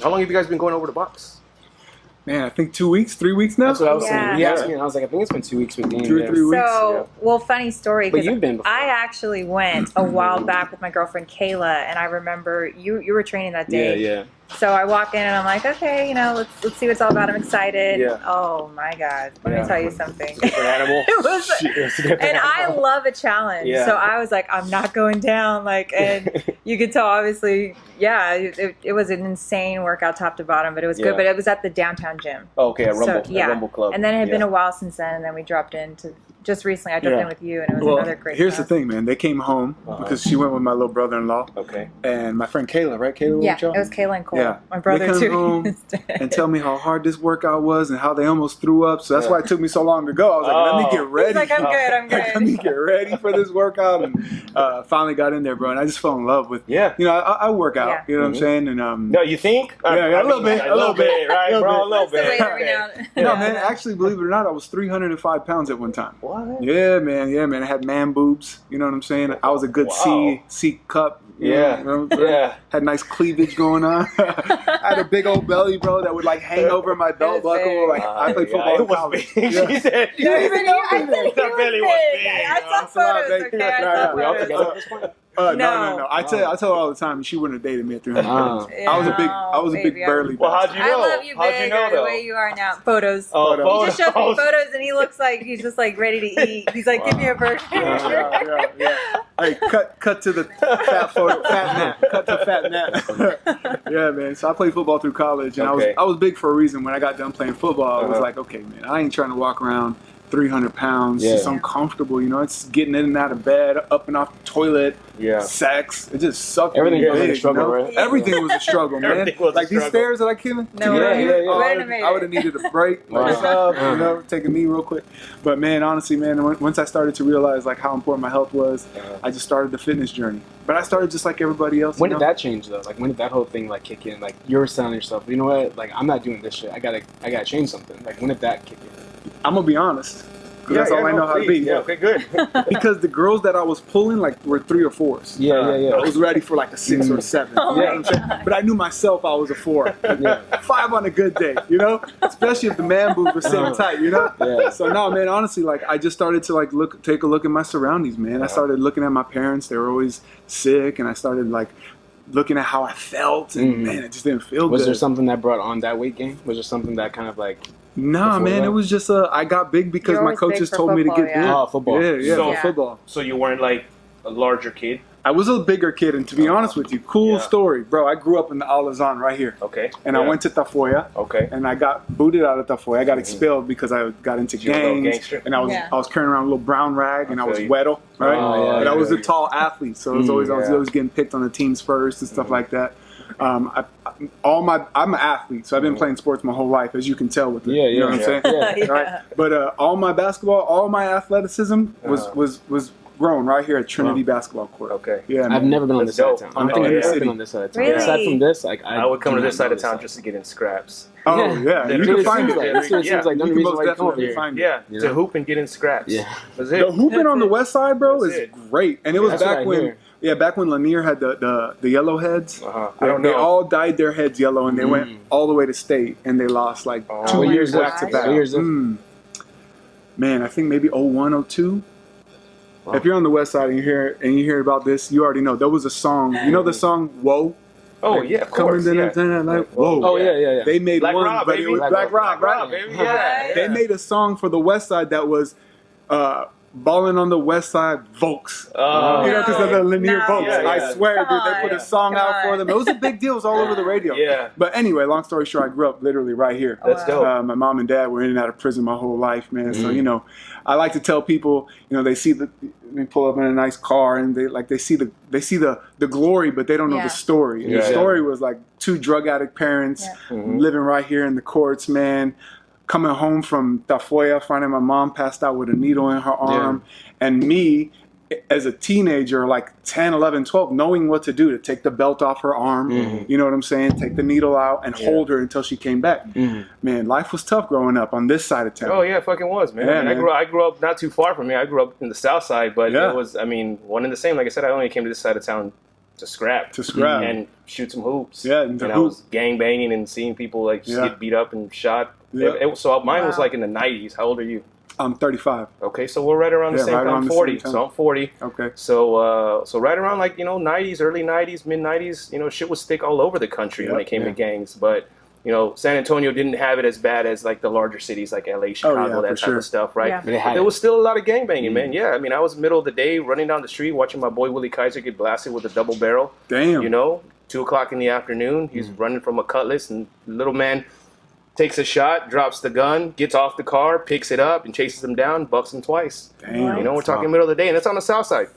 How long have you guys been going over to box? Man, I think 2 weeks, 3 weeks now. That's what I was Yeah. saying. He asked me, and I was like, I think it's been 2 weeks with Dean. 2 or 3 weeks. So, well, funny story. But 'cause you've been before. I actually went a while back with my girlfriend Kayla, and I remember you were training that day. Yeah. So I walk in and I'm like, okay, you know, let's see what it's all about. I'm excited. Yeah. Oh my God. Let me tell you something. Different animal. It was, and I love a challenge. Yeah. So I was like, I'm not going down. Like, and you could tell, obviously, yeah, it was an insane workout top to bottom, but it was good. But it was at the downtown gym. Oh, okay, a Rumble, So, yeah. a Rumble club. And then it had been a while since then, and then we dropped into, just recently, I dropped in with you, and it was another great here's class. the thing, man. They came home because she went with my little brother-in-law. Okay. And my friend Kayla, right? Kayla? Yeah, with y'all? it was Kayla and Cole. Yeah. My brother, they come too. home and tell me how hard this workout was and how they almost threw up. So that's why it took me so long to go. I was like, let me get ready. He's like, I'm good, I'm Like, let me get ready for this workout. And finally got in there, bro. And I just fell in love with, Yeah. you know, I work out. Yeah. You know what I'm saying? And No, you think? Yeah, a little bit, A little bit, right, bro? A little That's the way bit. every now and- no, man, actually, believe it or not, I was 305 pounds at one time. What? Yeah, man. I had man boobs. You know what I'm saying? I was a good C cup. Yeah. You know, Yeah. Had nice cleavage going on. I had a big old belly, bro, that would like hang over my belt was big. buckle. Like I played football in It was college. big. Yeah. She said. No, I said he That was belly was big. big. I saw It's a lot, photos, baby. okay? I Right, saw right. Y'all photos. together at this point? No. I tell her all the time, and she wouldn't have dated me at 300 pounds. I was a big baby, burly. Well, how'd you know? I love you, How'd big, you know, or the though? way you are now. Photos. Oh, He just showed me photos. photos, and he looks like he's just like ready to eat. He's like, give me a burger. Yeah. Hey, cut to the fat nap. Cut to fat nap. Yeah, man. So I played football through college, and Okay. I was big for a reason. When I got done playing football, I was like, okay, man, I ain't trying to walk around 300 pounds. Yeah. It's uncomfortable, you know. It's getting in and out of bed, up and off the toilet. Yeah. Sex. It just sucked. Everything me was like a big, struggle, you know? right? Everything was a struggle, man. Everything was a Like these struggle. stairs that I came No to way. get here, Wouldn't have made I would have needed a break, like Wow. you know, take a knee real quick. But man, honestly, man, once I started to realize like how important my health was, I just started the fitness journey. But I started just like everybody else. When you did know? that change though? Like when did that whole thing like kick in? Like you were telling yourself, you know what? Like I'm not doing this shit. I gotta change something. Like when did that kick in? I'm gonna be honest. 'Cause that's all I know how to be. Yeah, okay, good. Because the girls that I was pulling like were 3 or 4s. Yeah. I was ready for like a 6 or a 7. Oh you know my what I'm saying? But I knew myself I was a 4. 5 on a good day, you know? Especially if the man boobs were sitting tight, you know? Yeah. So no, man, honestly, like I just started to like take a look at my surroundings, man. I started looking at my parents. They were always sick, and I started like looking at how I felt, and man, it just didn't feel good. Was there something that brought on that weight gain? Was there something that kind of like? Nah, before man, that? it was just I got big because You're my always coaches big for told me to football, get yeah. big. Oh, football. Yeah, So- for football. So you weren't like a larger kid? I was a bigger kid, and to be honest with you, cool story, bro. I grew up in the Alazan right here, Okay. and I went to Tafoya, Okay. and I got booted out of Tafoya. I got expelled because I got into You were a little gangs, gangster. and I was carrying around a little brown rag, and I was feel you. weddle, right? Oh, yeah, and I yeah, was a yeah. tall athlete, so I was always getting picked on the teams first and stuff like that. I'm an athlete, so I've been playing sports my whole life, as you can tell with it. Yeah, you know what I'm saying? Yeah. Right? But all my basketball, all my athleticism was grown right here at Trinity Basketball Court. Okay. Yeah, man. I've never been on That's this side of dope. town. I'm I've in the never city. been on this side of town. Really? Aside from this, like I would come do to not this side know of town just to get in scraps. Oh yeah, you Literally can find seems it. like- It seems like the only You can reason most why you come over definitely here. find it. Yeah, You to know? hoop and get in scraps. Yeah. That's it. The hooping on the west side, bro, That's is it. great, and it was That's what I back when, hear. back when Lanier had the yellow heads. I don't They know. all dyed their heads yellow, and they went all the way to state, and they lost like Oh. 2 What years years back to was back. What years is- Man, I think maybe 01, 02. Wow. If you're on the west side and you hear about this, you already know. There was a song. You know the song "Whoa"? Oh, Like, yeah, of coming course. in Yeah. and like, whoa. Oh yeah. They made Black one, Rob, but baby. it was Black Rob, right? baby. Yeah. Yeah. They made a song for the west side that was balling on the west side Volks. Oh, You know, because of the Lanier No. Volks. Yeah, I yeah. swear, dude, Come they put a on. song Come out for on. them. It was a big deal. It was all over the radio. Yeah. But anyway, long story short, I grew up literally right here. That's dope. My mom and dad were in and out of prison my whole life, man. So, you know, I like to tell people, you know, they pull up in a nice car and they see the glory, but they don't know Yeah. the story. And the Yeah. story was like 2 drug addict parents living right here in the courts, man. Coming home from Tafoya, finding my mom passed out with a needle in her arm, and me as a teenager, like 10, 11, 12, knowing what to do to take the belt off her arm, you know what I'm saying? Take the needle out and hold her until she came back. Man, life was tough growing up on this side of town. Oh yeah, it fucking was, man. Yeah, I mean, man. I grew up not too far from here. I grew up in the south side, but Yeah. it was, I mean, one and the same. Like I said, I only came to this side of town to scrap. And shoot some hoops. Yeah, and I was gang banging and seeing people like just get beat up and shot. Yeah. So mine was like in the 90s. How old are you? I'm 35. Okay, so we're right around the same time. I'm 40. So I'm 40. Okay. So right around like 90s, early 90s, mid 90s, shit was thick all over the country when it came to gangs. But San Antonio didn't have it as bad as like the larger cities like LA, Chicago, that type of stuff, right? Yeah. But there was still a lot of gangbanging, man. Yeah, I mean, I was middle of the day running down the street watching my boy Willie Kaiser get blasted with a double barrel. Damn. 2:00 in the afternoon, he's running from a cutlass, and the little man takes a shot, drops the gun, gets off the car, picks it up, and chases him down, bucks him twice. Damn. We're talking middle of the day, and it's on the south side.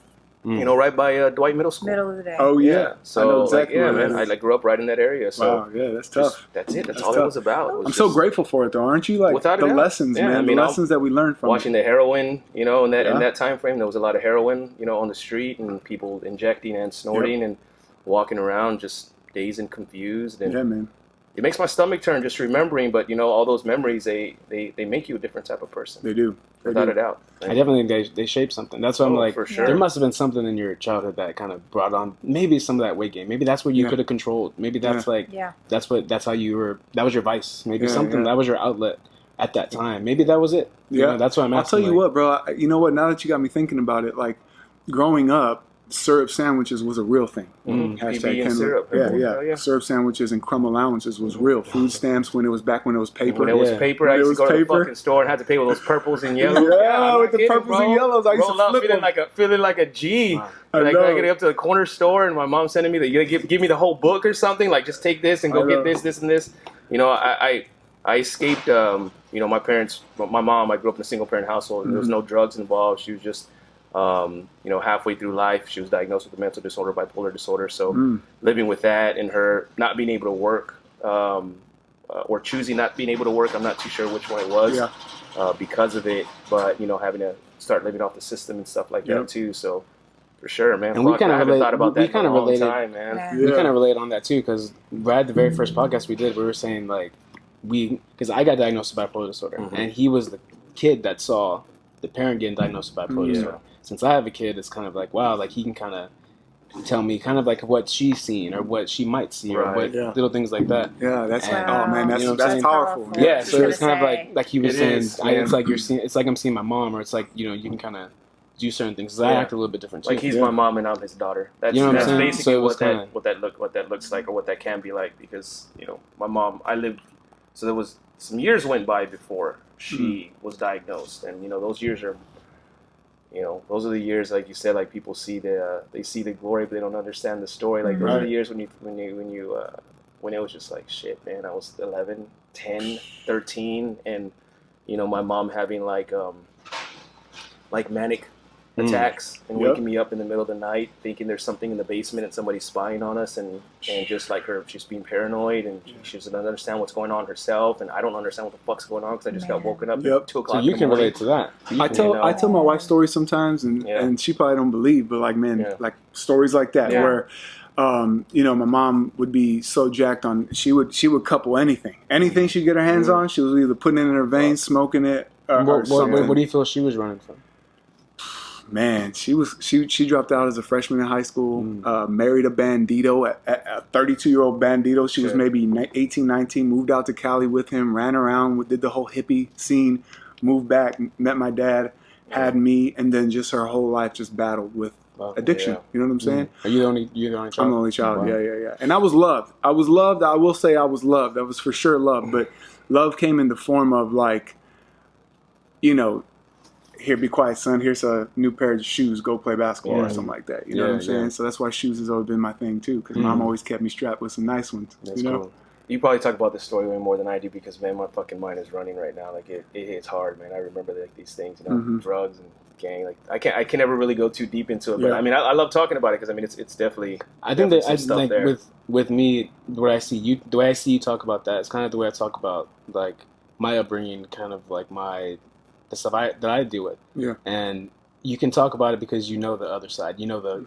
Right by Dwight Middle School. Middle of the day. Oh yeah. So I know exactly man, I grew up right in that area. So wow, yeah, that's tough. That's it. That's all it was about. I'm so grateful for it, though, aren't you? Like without the lessons, man. I mean, the lessons that we learned from watching the heroin. In that time frame, there was a lot of heroin. On the street, and people injecting and snorting and walking around just dazed and confused. And yeah, man. It makes my stomach turn just remembering. But all those memories, they make you a different type of person. They do. Without a doubt. I definitely think they shape something. That's why I'm like, for sure. There must have been something in your childhood that kind of brought on maybe some of that weight gain. Maybe that's where you could have controlled. Maybe that's that's how you were. That was your vice. Maybe something that was your outlet at that time. Maybe that was it. That's what I'm asking. I'll tell you what, bro. You know what? Now that you got me thinking about it, like growing up, syrup sandwiches was a real thing. PB and syrup. Yeah. Syrup sandwiches and crumb allowances was real. Food stamps when it was paper. When it was paper, I used to go to the fucking store and had to pay with those purples and yellows. With the purples and yellows. I used to flip them. feeling like a G. I get up to the corner store and my mom sending me give me the whole book or something. Like, just take this and go get this, and this. I escaped. My parents. My mom. I grew up in a single parent household. There was no drugs involved. She was just. Halfway through life, she was diagnosed with a mental disorder, bipolar disorder. So living with that and her not being able to work, or choosing not being able to work, I'm not too sure which one it was, because of it. But having to start living off the system and stuff like that too. So for sure, man. And we kind of haven't thought about that we kind of related, time, man. We kind of relate on that too, because right the very first podcast we did, we were saying like because I got diagnosed with bipolar disorder, and he was the kid that saw the parent getting diagnosed with bipolar disorder. Since I have a kid, it's kind of like, wow, like he can kind of tell me kind of like what she's seen or what she might see or what little things like that. Yeah, that's that's that's powerful. Man. Yeah, so it's kind of like he was saying, it's like you're seeing, it's like I'm seeing my mom, or it's like you can kind of do certain things. I act a little bit different too. Like he's my mom and I'm his daughter. That's that's basically what that looks like, or what that can be like. Because my mom, so there was some years went by before she was diagnosed, and those years are. Those are the years, like you said, like people see they see the glory, but they don't understand the story. Like those are the years when it was just like, shit, man, I was 11, 10, 13, and my mom having like manic attacks and waking me up in the middle of the night thinking there's something in the basement and somebody's spying on us, and just like she's being paranoid, and she doesn't understand what's going on herself, and I don't understand what the fuck's going on because I just got woken up at 2 o'clock. So you can relate to that. I tell my wife stories sometimes, and she probably don't believe, but like, man, like stories like that where my mom would be so jacked on, she would couple anything she'd get her hands on, she was either putting it in her veins, smoking it, or something. What do you feel she was running from? Man, she dropped out as a freshman in high school, married a bandito, a 32-year-old bandito. She was maybe 18, 19, moved out to Cali with him, ran around, did the whole hippie scene, moved back, met my dad, had me, and then just her whole life just battled with addiction. You know what I'm saying? Are you the only child? I'm the only child, wow. Yeah. And I was loved. I will say I was loved. That was for sure love. But love came in the form of like, here, be quiet, son. Here's a new pair of shoes. Go play basketball or something like that. You know what I'm saying? So that's why shoes has always been my thing too. Because mom always kept me strapped with some nice ones. That's cool. You probably talk about this story way more than I do because, man, my fucking mind is running right now. Like it hits hard, man. I remember like these things, drugs and gang. Like I can never really go too deep into it, but I mean, I love talking about it because I mean, it's definitely. I think that like there. with me, the way I see you talk about that, it's kind of the way I talk about like my upbringing, kind of like the stuff that I deal with. Yeah. And you can talk about it because you know the other side. You know the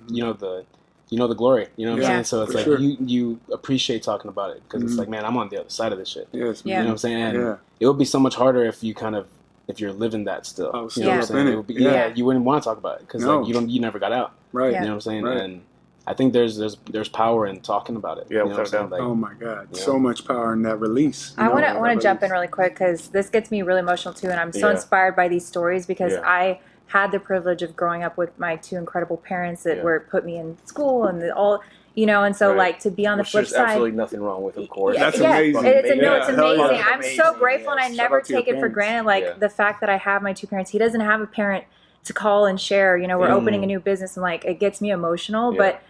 glory. You know what I'm saying? So it's like you appreciate talking about it because it's like, man, I'm on the other side of this shit. Yes. You know what I'm saying? And it would be so much harder if you're living that still. You know what I'm saying? It would be, you wouldn't want to talk about it because like you never got out. Right. You know what I'm saying? Right. And I think there's power in talking about it. Yeah, you know what I'm saying? Oh my God, so much power in that release. I want to jump in really quick because this gets me really emotional too, and I'm so inspired by these stories because I had the privilege of growing up with my two incredible parents that were put me in school and all. And so like to be on the flip side, there's absolutely nothing wrong with, of course. That's amazing. It's amazing. I'm so grateful, and I never take it for granted. Like the fact that I have my two parents. He doesn't have a parent to call and share. We're opening a new business, and like it gets me emotional. But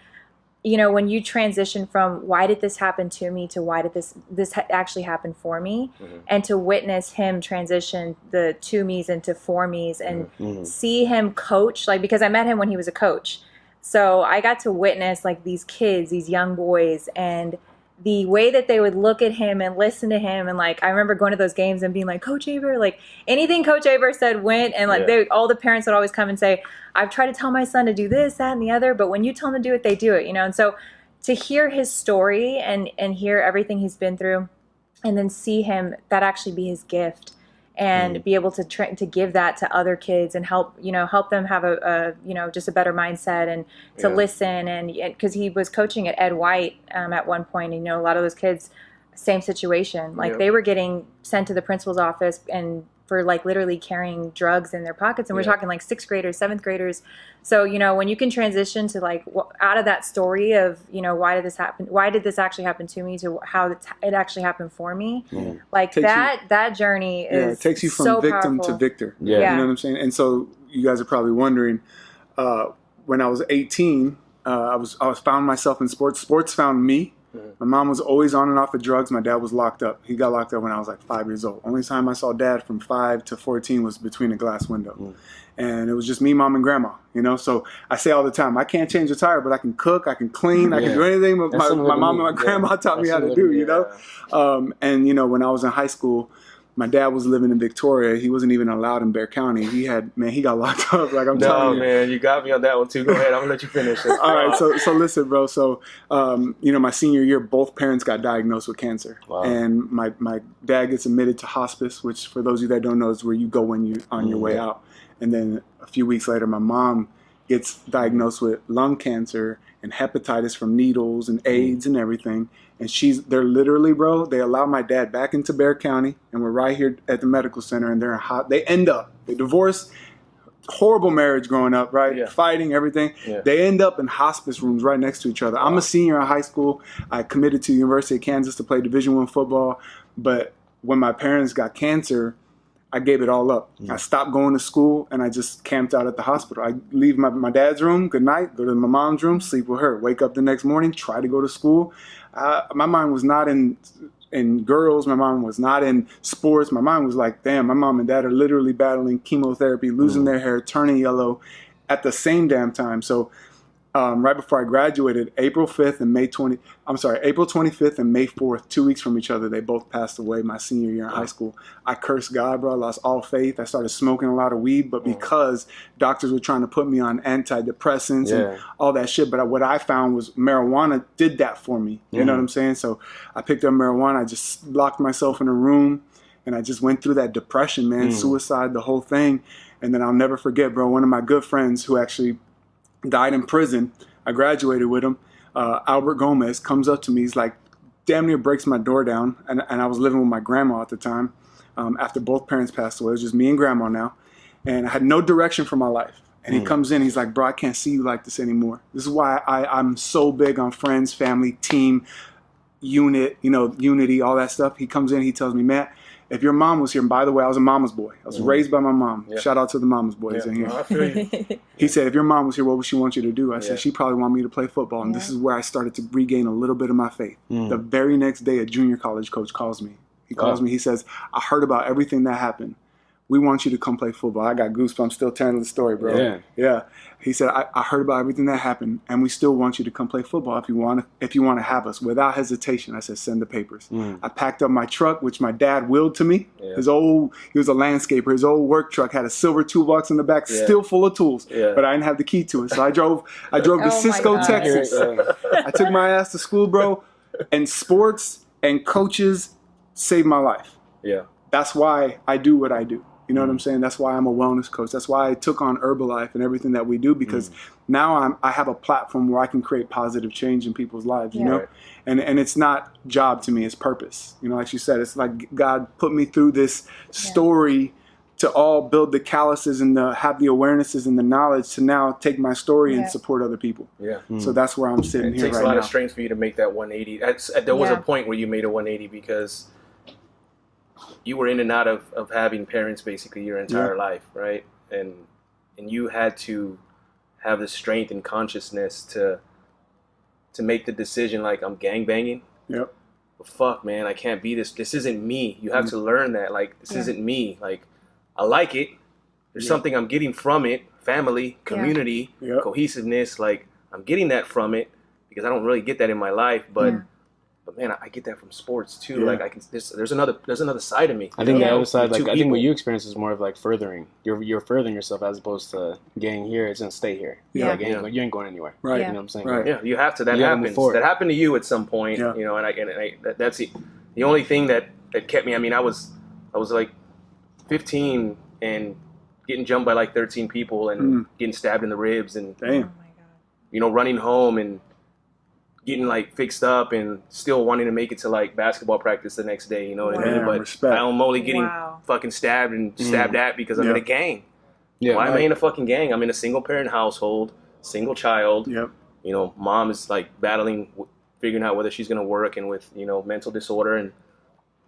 when you transition from why did this happen to me to why did this actually happen for me, and to witness him transition the two me's into four me's, and see him coach, like because I met him when he was a coach. So I got to witness like these kids, these young boys, and the way that they would look at him and listen to him. And like, I remember going to those games and being like, Coach Aber, like anything Coach Aber said went. And like all the parents would always come and say, I've tried to tell my son to do this, that, and the other, but when you tell them to do it, they do it, And so to hear his story and hear everything he's been through, and then see him, that actually be his gift. And be able to give that to other kids and help them have a just a better mindset and to listen, and because he was coaching at Ed White at one point, and a lot of those kids, same situation, like they were getting sent to the principal's office and for like literally carrying drugs in their pockets, and we're talking like 6th graders, 7th graders. So when you can transition to like out of that story of why did this happen, why did this actually happen to me, to how it actually happened for me, like that journey is it takes you from so victim powerful. to victor. Yeah. You know what I'm saying? And so you guys are probably wondering, when I was 18, I was found myself in sports. Sports found me. My mom was always on and off of drugs. My dad was locked up. He got locked up when I was like 5 years old. Only time I saw dad from 5 to 14 was between a glass window. And it was just me, mom, and grandma, So I say all the time, I can't change a tire, but I can cook, I can clean, I can do anything my mom and my grandma taught me how to do, And, when I was in high school, my dad was living in Victoria. He wasn't even allowed in Bexar County. He got locked up. Like I'm telling you. No, man, you got me on that one too. Go ahead. I'm gonna let you finish it. All right. So listen, bro. So, my senior year, both parents got diagnosed with cancer. Wow. And my dad gets admitted to hospice, which for those of you that don't know is where you go when you're on your way out. And then a few weeks later, my mom gets diagnosed with lung cancer and hepatitis from needles and AIDS and everything. And they're literally, bro, they allow my dad back into Bexar County, and we're right here at the medical center, and they divorce, horrible marriage growing up, right? Yeah. Fighting, everything. Yeah. They end up in hospice rooms right next to each other. Wow. I'm a senior in high school. I committed to the University of Kansas to play Division I football. But when my parents got cancer, I gave it all up. I stopped going to school, and I just camped out at the hospital. I leave my dad's room, good night, go to my mom's room, sleep with her, wake up the next morning, try to go to school. My mind was not in girls. My mind was not in sports. My mind was like, damn, my mom and dad are literally battling chemotherapy, losing their hair, turning yellow at the same damn time. So right before I graduated, April 25th and May 4th, 2 weeks from each other, they both passed away my senior year in high school. I cursed God, bro. I lost all faith. I started smoking a lot of weed, but because doctors were trying to put me on antidepressants and all that shit, but what I found was marijuana did that for me. You know what I'm saying? So I picked up marijuana. I just locked myself in a room, and I just went through that depression, man, suicide, the whole thing. And then I'll never forget, bro, one of my good friends who actually died in prison, I graduated with him, Albert Gomez, comes up to me. He's like, damn near breaks my door down. And I was living with my grandma at the time. After both parents passed away, it was just me and grandma now. And I had no direction for my life. And he comes in, he's like, bro, I can't see you like this anymore. This is why I'm so big on friends, family, team, unit, unity, all that stuff. He comes in, he tells me, Matt, if your mom was here, and by the way, I was a mama's boy. I was raised by my mom. Yeah. Shout out to the mama's boys in here. No, I feel you. He said, if your mom was here, what would she want you to do? I said, she probably want me to play football. And this is where I started to regain a little bit of my faith. The very next day, a junior college coach calls me. He calls me. He says, I heard about everything that happened. We want you to come play football. I got goosebumps still telling the story, bro. Yeah. He said, I heard about everything that happened, and we still want you to come play football if you want to have us. Without hesitation, I said, send the papers. I packed up my truck, which my dad willed to me. He was a landscaper. His old work truck had a silver toolbox in the back, still full of tools, but I didn't have the key to it. So I drove to Cisco, Texas. I took my ass to school, bro, and sports and coaches saved my life. Yeah. That's why I do what I do. You know what I'm saying? That's why I'm a wellness coach. That's why I took on Herbalife and everything that we do, because now I have a platform where I can create positive change in people's lives, you know? Right. And it's not job to me, it's purpose. You know, like you said, it's like God put me through this story to all build the calluses and have the awarenesses and the knowledge to now take my story and support other people. Yeah. So that's where I'm sitting here right now. It takes a lot of strength for you to make that 180. There was a point where you made a 180 because you were in and out of having parents basically your entire life, right? And you had to have the strength and consciousness to make the decision, like, I'm gangbanging. Yep. But fuck, man, I can't be this. This isn't me. You have to learn that. Like, this isn't me. Like, I like it. There's something I'm getting from it. Family, community, cohesiveness. Like, I'm getting that from it because I don't really get that in my life. But man, I get that from sports too. Like, I can. There's another side of me. I think the other side, like, I think what you experience is more of like furthering. You're furthering yourself as opposed to getting here. It's gonna stay here. Yeah, like, you ain't going anywhere. Right. You know what I'm saying? Right. Yeah, you have to. That happens. That happened to you at some point. Yeah. You know, and that's the only thing that kept me. I mean, I was like 15 and getting jumped by like 13 people and getting stabbed in the ribs and you know, running home and getting like fixed up and still wanting to make it to like basketball practice the next day, you know what I mean? But I'm only getting fucking stabbed and stabbed at because I'm in a gang. Yeah, why am I in a fucking gang? I'm in a single parent household, single child. Yep. You know, mom is like battling, figuring out whether she's gonna work and with, you know, mental disorder and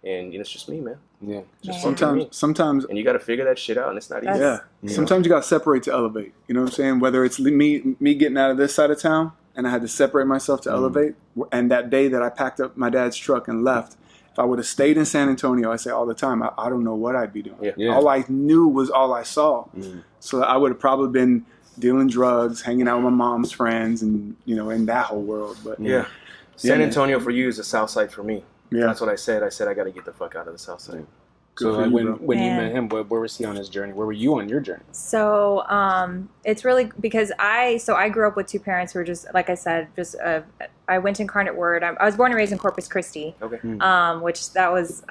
you know, it's just me, man. Yeah. Just sometimes and you got to figure that shit out, and it's not easy. Yeah. Sometimes you got to separate to elevate. You know what I'm saying? Whether it's me getting out of this side of town and I had to separate myself to elevate, and that day that I packed up my dad's truck and left, if I would have stayed in San Antonio, I say all the time, I don't know what I'd be doing. Yeah. Yeah. All I knew was all I saw. So I would have probably been dealing drugs, hanging out with my mom's friends, and, you know, in that whole world. But San Antonio for you is the South Side for me. Yeah, that's what I said. I said I got to get the fuck out of the South Side. So like, when you met him, where was he on his journey? Where were you on your journey? So it's really because I grew up with two parents who were just, like I said, I went to Incarnate Word. I was born and raised in Corpus Christi. Okay. Which I was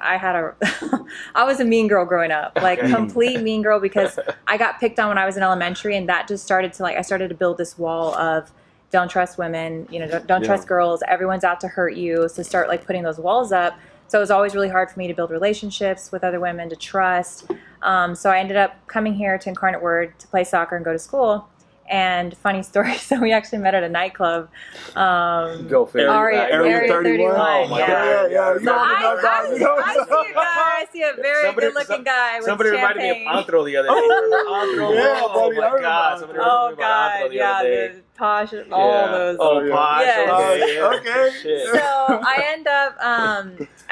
a mean girl growing up, like complete mean girl, because I got picked on when I was in elementary, and that just started to I started to build this wall of don't trust women, you know, don't trust girls. Everyone's out to hurt you. So start like putting those walls up. So it was always really hard for me to build relationships with other women, to trust. So I ended up coming here to Incarnate Word to play soccer and go to school. And funny story, so we actually met at a nightclub. Go figure. Area 31. Oh my God. Yeah. So I see a very good-looking guy with somebody champagne. Reminded me of Antro the other day. Oh my God. Somebody reminded me of Antro the other day. The posh, all those. Oh, posh. Yes. Okay. So I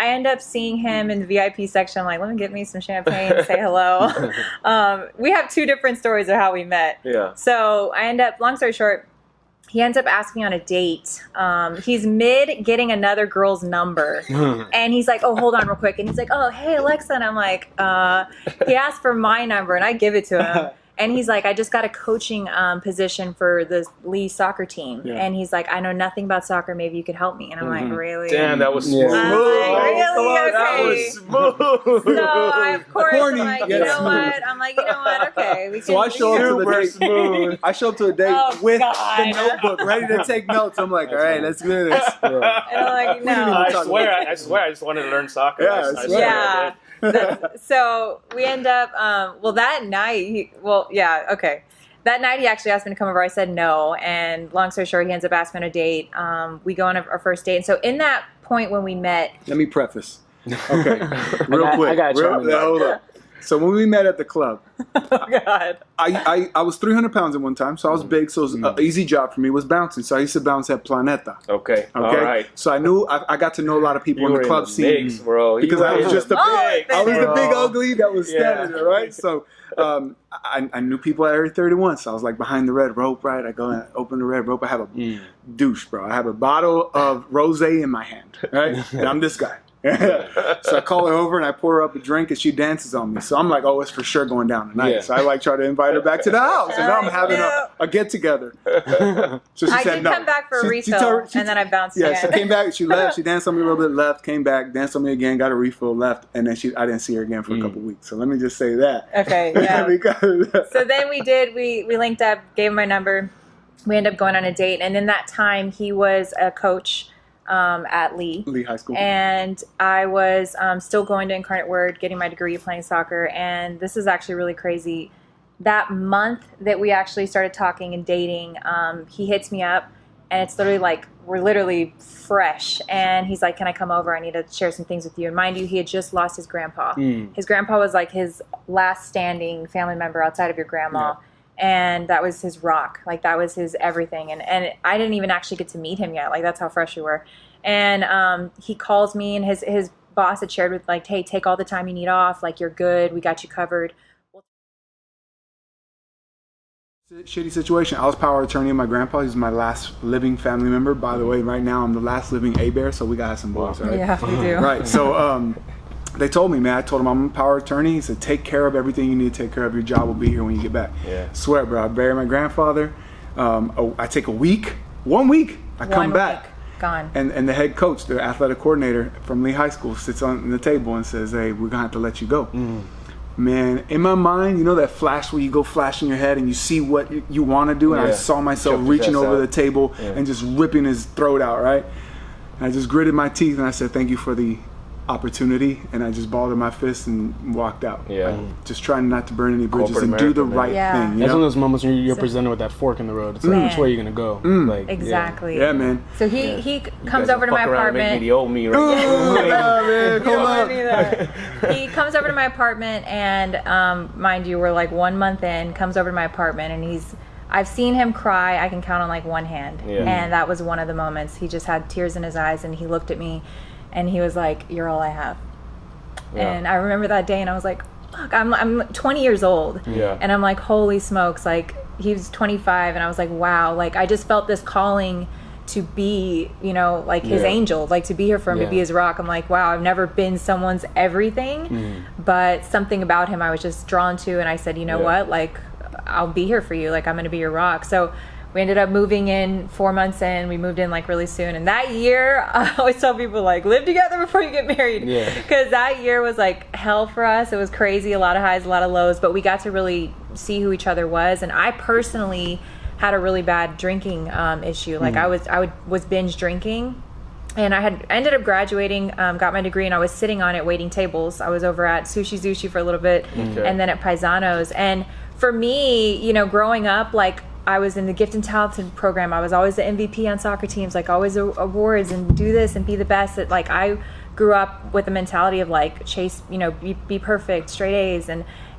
end up seeing him in the VIP section. I'm like, let me get me some champagne and say hello. We have two different stories of how we met. Yeah. So I end up, long story short, he ends up asking me on a date. He's mid getting another girl's number. And he's like, oh, hold on real quick. And he's like, oh, hey, Alexa. And I'm like, he asked for my number and I give it to him. And he's like, I just got a coaching position for the Lee soccer team. Yeah. And he's like, I know nothing about soccer. Maybe you could help me. And I'm like, really? Damn, that was smooth. Like, really? Okay. That was smooth. So I, of course, I'm like, you know what? Okay. We can, so I show up to the date. I show up to a date with the notebook, ready to take notes. I'm like, all right, let's do this. And I'm like, no. I swear, I just wanted to learn soccer. Yeah, I swear. So we end up, that night, that night he actually asked me to come over. I said no. And long story short, he ends up asking me on a date. We go on our first date. And so in that point when we met. Let me preface. Okay. Real quick. I got you. Hold up. So when we met at the club, oh God, I was 300 pounds at one time, so I was big. So it was an easy job for me was bouncing. So I used to bounce at Planeta. Okay. All right. So I knew I got to know a lot of people in the club scene, mix, bro. Because I was just the big ugly that was standing there, right? So I knew people at Area 31. So I was like behind the red rope, right? I go and open the red rope. I have a douche, bro. I have a bottle of rosé in my hand, right? And I'm this guy. So I call her over and I pour her up a drink and she dances on me. So I'm like, oh, it's for sure going down tonight. Yeah. So I like try to invite her back to the house. And now I'm having a get together. So she said no. I did come back for a refill and then I bounced again. Yeah, so came back, she left, she danced on me a little bit, left, came back, danced on me again, got a refill, left, and then I didn't see her again for a couple weeks. So let me just say that. Okay, yeah. So then we linked up, gave him my number. We ended up going on a date, and in that time, he was a coach at Lee High School, and I was still going to Incarnate Word, getting my degree playing soccer. And this is actually really crazy. That month that we actually started talking and dating, he hits me up, and it's literally like we're literally fresh. And he's like, "Can I come over? I need to share some things with you." And mind you, he had just lost his grandpa. His grandpa was like his last standing family member outside of your grandma. Yeah. And that was his rock. Like, that was his everything. And I didn't even actually get to meet him yet. Like, that's how fresh we were. And he calls me, and his boss had shared with, like, hey, take all the time you need off. Like, you're good. We got you covered. Shitty situation. I was power of attorney of my grandpa. He's my last living family member. By the way, right now I'm the last living A-bear, so we got some boys, right? Yeah, we do. Right. So, they told me, man, I told him I'm a power attorney. He said, take care of everything you need to take care of. Your job will be here when you get back. Yeah. Swear, bro. I bury my grandfather. I take a week. 1 week. I come back. Gone. And the head coach, the athletic coordinator from Lee High School, sits on the table and says, hey, we're going to have to let you go. Man, in my mind, you know that flash where you go flash in your head and you see what you want to do? And I saw myself reaching over the table and just ripping his throat out, right? And I just gritted my teeth and I said, thank you for the opportunity, and I just balled in my fist and walked out. Like, just trying not to burn any bridges and do the right thing. That's one of those moments when you're presented with that fork in the road. It's like, which way are you gonna go? Like, exactly. Yeah, man. So he comes over to my apartment. The old me, right? He comes over to my apartment, and mind you, we're like 1 month in. Comes over to my apartment, and I've seen him cry. I can count on like one hand, and that was one of the moments. He just had tears in his eyes, and he looked at me. And he was like, you're all I have. And I remember that day, and I was like, fuck, I'm 20 years old. And I'm like, holy smokes. Like, he was 25, and I was like, wow. Like, I just felt this calling to be, you know, like his angel, like to be here for him, to be his rock. I'm like, wow, I've never been someone's everything. But something about him I was just drawn to, and I said, you know what? Like, I'll be here for you. Like, I'm going to be your rock. So we ended up moving in 4 months in. We moved in like really soon. And that year, I always tell people, like, live together before you get married. Because that year was like hell for us. It was crazy. A lot of highs, a lot of lows. But we got to really see who each other was. And I personally had a really bad drinking issue. Like, I was binge drinking. And I ended up graduating, got my degree, and I was sitting on it waiting tables. I was over at Sushi Zushi for a little bit, and then at Paisano's. And for me, you know, growing up, like, I was in the Gift and Talented program. I was always the MVP on soccer teams, like always awards and do this and be the best. Like, I grew up with the mentality of like chase, you know, be perfect, straight A's,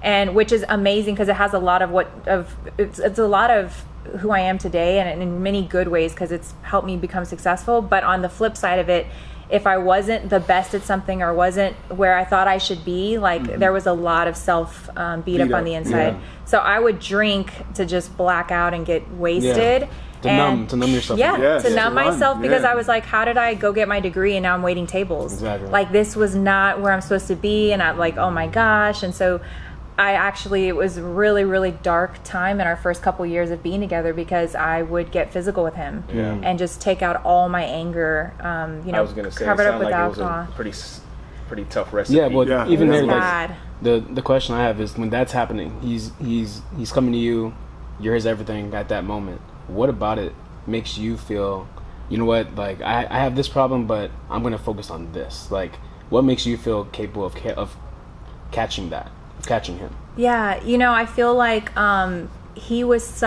and which is amazing because it has a lot of it's a lot of who I am today, and in many good ways because it's helped me become successful. But on the flip side of it, if I wasn't the best at something or wasn't where I thought I should be, like there was a lot of self beat up on the inside. So I would drink to just black out and get wasted. To numb yourself. To numb myself because I was like, how did I go get my degree and now I'm waiting tables? Exactly. Like, this was not where I'm supposed to be, and I'm like, oh my gosh. And so it was a really, really dark time in our first couple years of being together because I would get physical with him and just take out all my anger, you know, cover it up with alcohol. It was a pretty tough recipe. Even there, like, the question I have is, when that's happening, he's coming to you, you're his everything at that moment. What about it makes you feel, you know what, like, I have this problem, but I'm going to focus on this? Like, what makes you feel capable of catching him? Yeah, you know, I feel like he was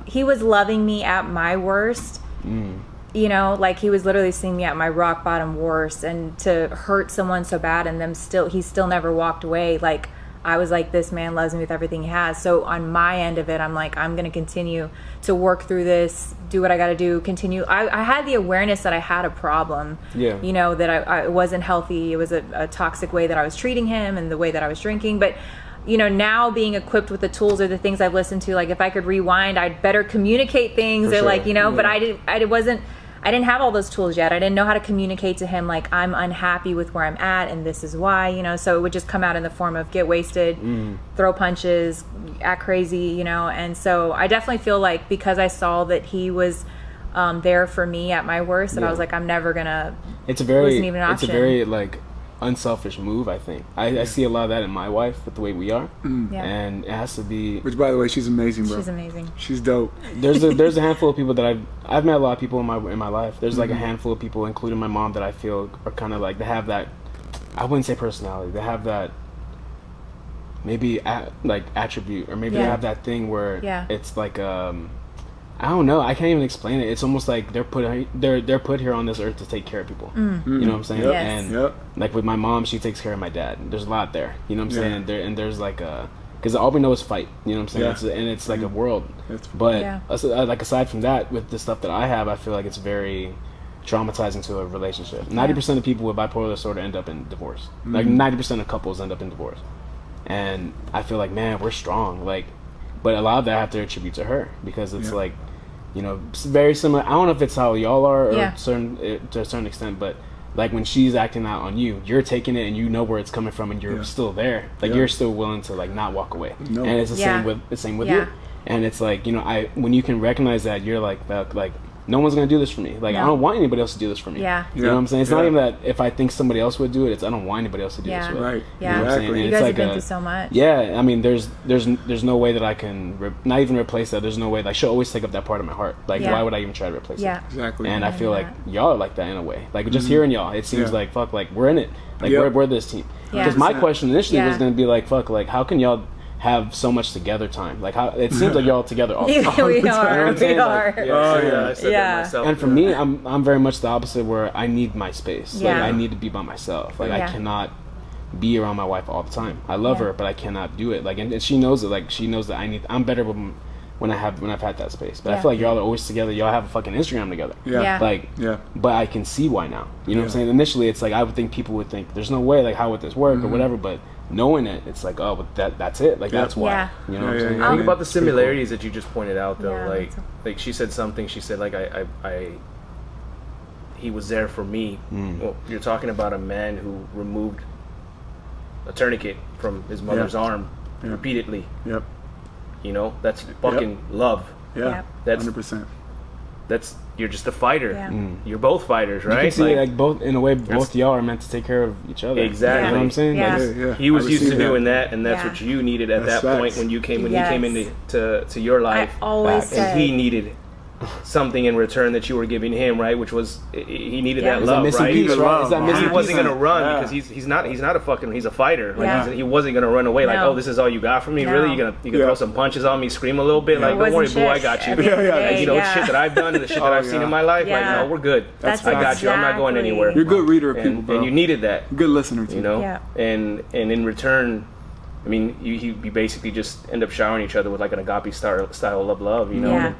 loving me at my worst. You know, like, he was literally seeing me at my rock bottom worst, and to hurt someone so bad and he still never walked away. Like, I was like, this man loves me with everything he has. So on my end of it, I'm like, I'm going to continue to work through this, do what I got to do, continue. I had the awareness that I had a problem, you know, that I wasn't healthy. It was a toxic way that I was treating him and the way that I was drinking. But, you know, now being equipped with the tools or the things I've listened to, like, if I could rewind, I'd better communicate things, or like, you know, but I I didn't have all those tools yet. I didn't know how to communicate to him like I'm unhappy with where I'm at and this is why, you know. So it would just come out in the form of get wasted, throw punches, act crazy, you know. And so I definitely feel like because I saw that he was there for me at my worst, that I was like, I'm never gonna. It's a very like unselfish move, I think. I see a lot of that in my wife with the way we are, and it has to be. Which, by the way, she's amazing, bro. She's amazing. She's dope. There's a handful of people that I've met a lot of people in my life. There's like a handful of people, including my mom, that I feel are kind of like they have that. I wouldn't say personality. They have that. Maybe like attribute, or maybe they have that thing where it's like I don't know. I can't even explain it. It's almost like they're put here on this earth to take care of people. You know what I'm saying? Yep. And like with my mom, she takes care of my dad. There's a lot there. You know what I'm saying? There's like because all we know is fight. You know what I'm saying? It's like a world. But like aside from that, with the stuff that I have, I feel like it's very traumatizing to a relationship. 90% of people with bipolar disorder end up in divorce. Like 90% of couples end up in divorce. And I feel like, man, we're strong. Like, but a lot of that I have to attribute to her, because it's like, you know, it's very similar. I don't know if it's how y'all are, or to a certain extent, but like when she's acting out on you, you're taking it and you know where it's coming from, and you're still there. Like you're still willing to like not walk away. And it's the same with you. And it's like, you know, when you can recognize that, you're like no one's gonna do this for me. Like I don't want anybody else to do this for me. You know what I'm saying? It's not even that if I think somebody else would do it. It's I don't want anybody else to do this. Right. Yeah. You know what I'm saying? You guys have been through so much. Yeah. I mean, there's no way that I can not even replace that. There's no way. Like she'll always take up that part of my heart. Like why would I even try to replace it? Exactly. And I feel like y'all are like that in a way. Like just hearing y'all, it seems like fuck. Like we're in it. Like we're this team. Because my question initially was gonna be like fuck. Like how can y'all have so much together time? Like how it seems like y'all together all the time. We are. I said that myself. And for me, I'm very much the opposite, where I need my space. Like I need to be by myself. Like I cannot be around my wife all the time. I love her, but I cannot do it. Like and she knows it. Like she knows that I'm better when I've had that space. But I feel like y'all are always together. Y'all have a fucking Instagram together. But I can see why now. You know what I'm saying? Initially, it's like I would think people would think there's no way. Like how would this work or whatever? But knowing it, it's like, oh, but that's it. Like that's why. You know what I'm saying? Think about the similarities that you just pointed out, though. Like she said something. She said like he was there for me. Well, you're talking about a man who removed a tourniquet from his mother's arm repeatedly. You know, that's fucking love. That's 100%. That's you're just a fighter. You're both fighters, right? You can see like both in a way. Both y'all are meant to take care of each other. Exactly. You know what I'm saying? Like, he was used to doing that, and that's what you needed at that point when you came he came into your life. I always said, and he needed something in return that you were giving him, right? Which was he needed that love, right? He wasn't gonna run because he's not a fucking he's a fighter. Like he wasn't gonna run away. Like this is all you got from me, really? You can throw some punches on me, scream a little bit, like don't worry, boo, I got you. You know, shit that I've done, the shit that I've seen in my life. Like no, we're good. I got you. I'm not going anywhere. You're a good reader of people, bro. And you needed that. Good listener too. You know, and in return, I mean, you basically just end up showering each other with like an agape style of love. You know.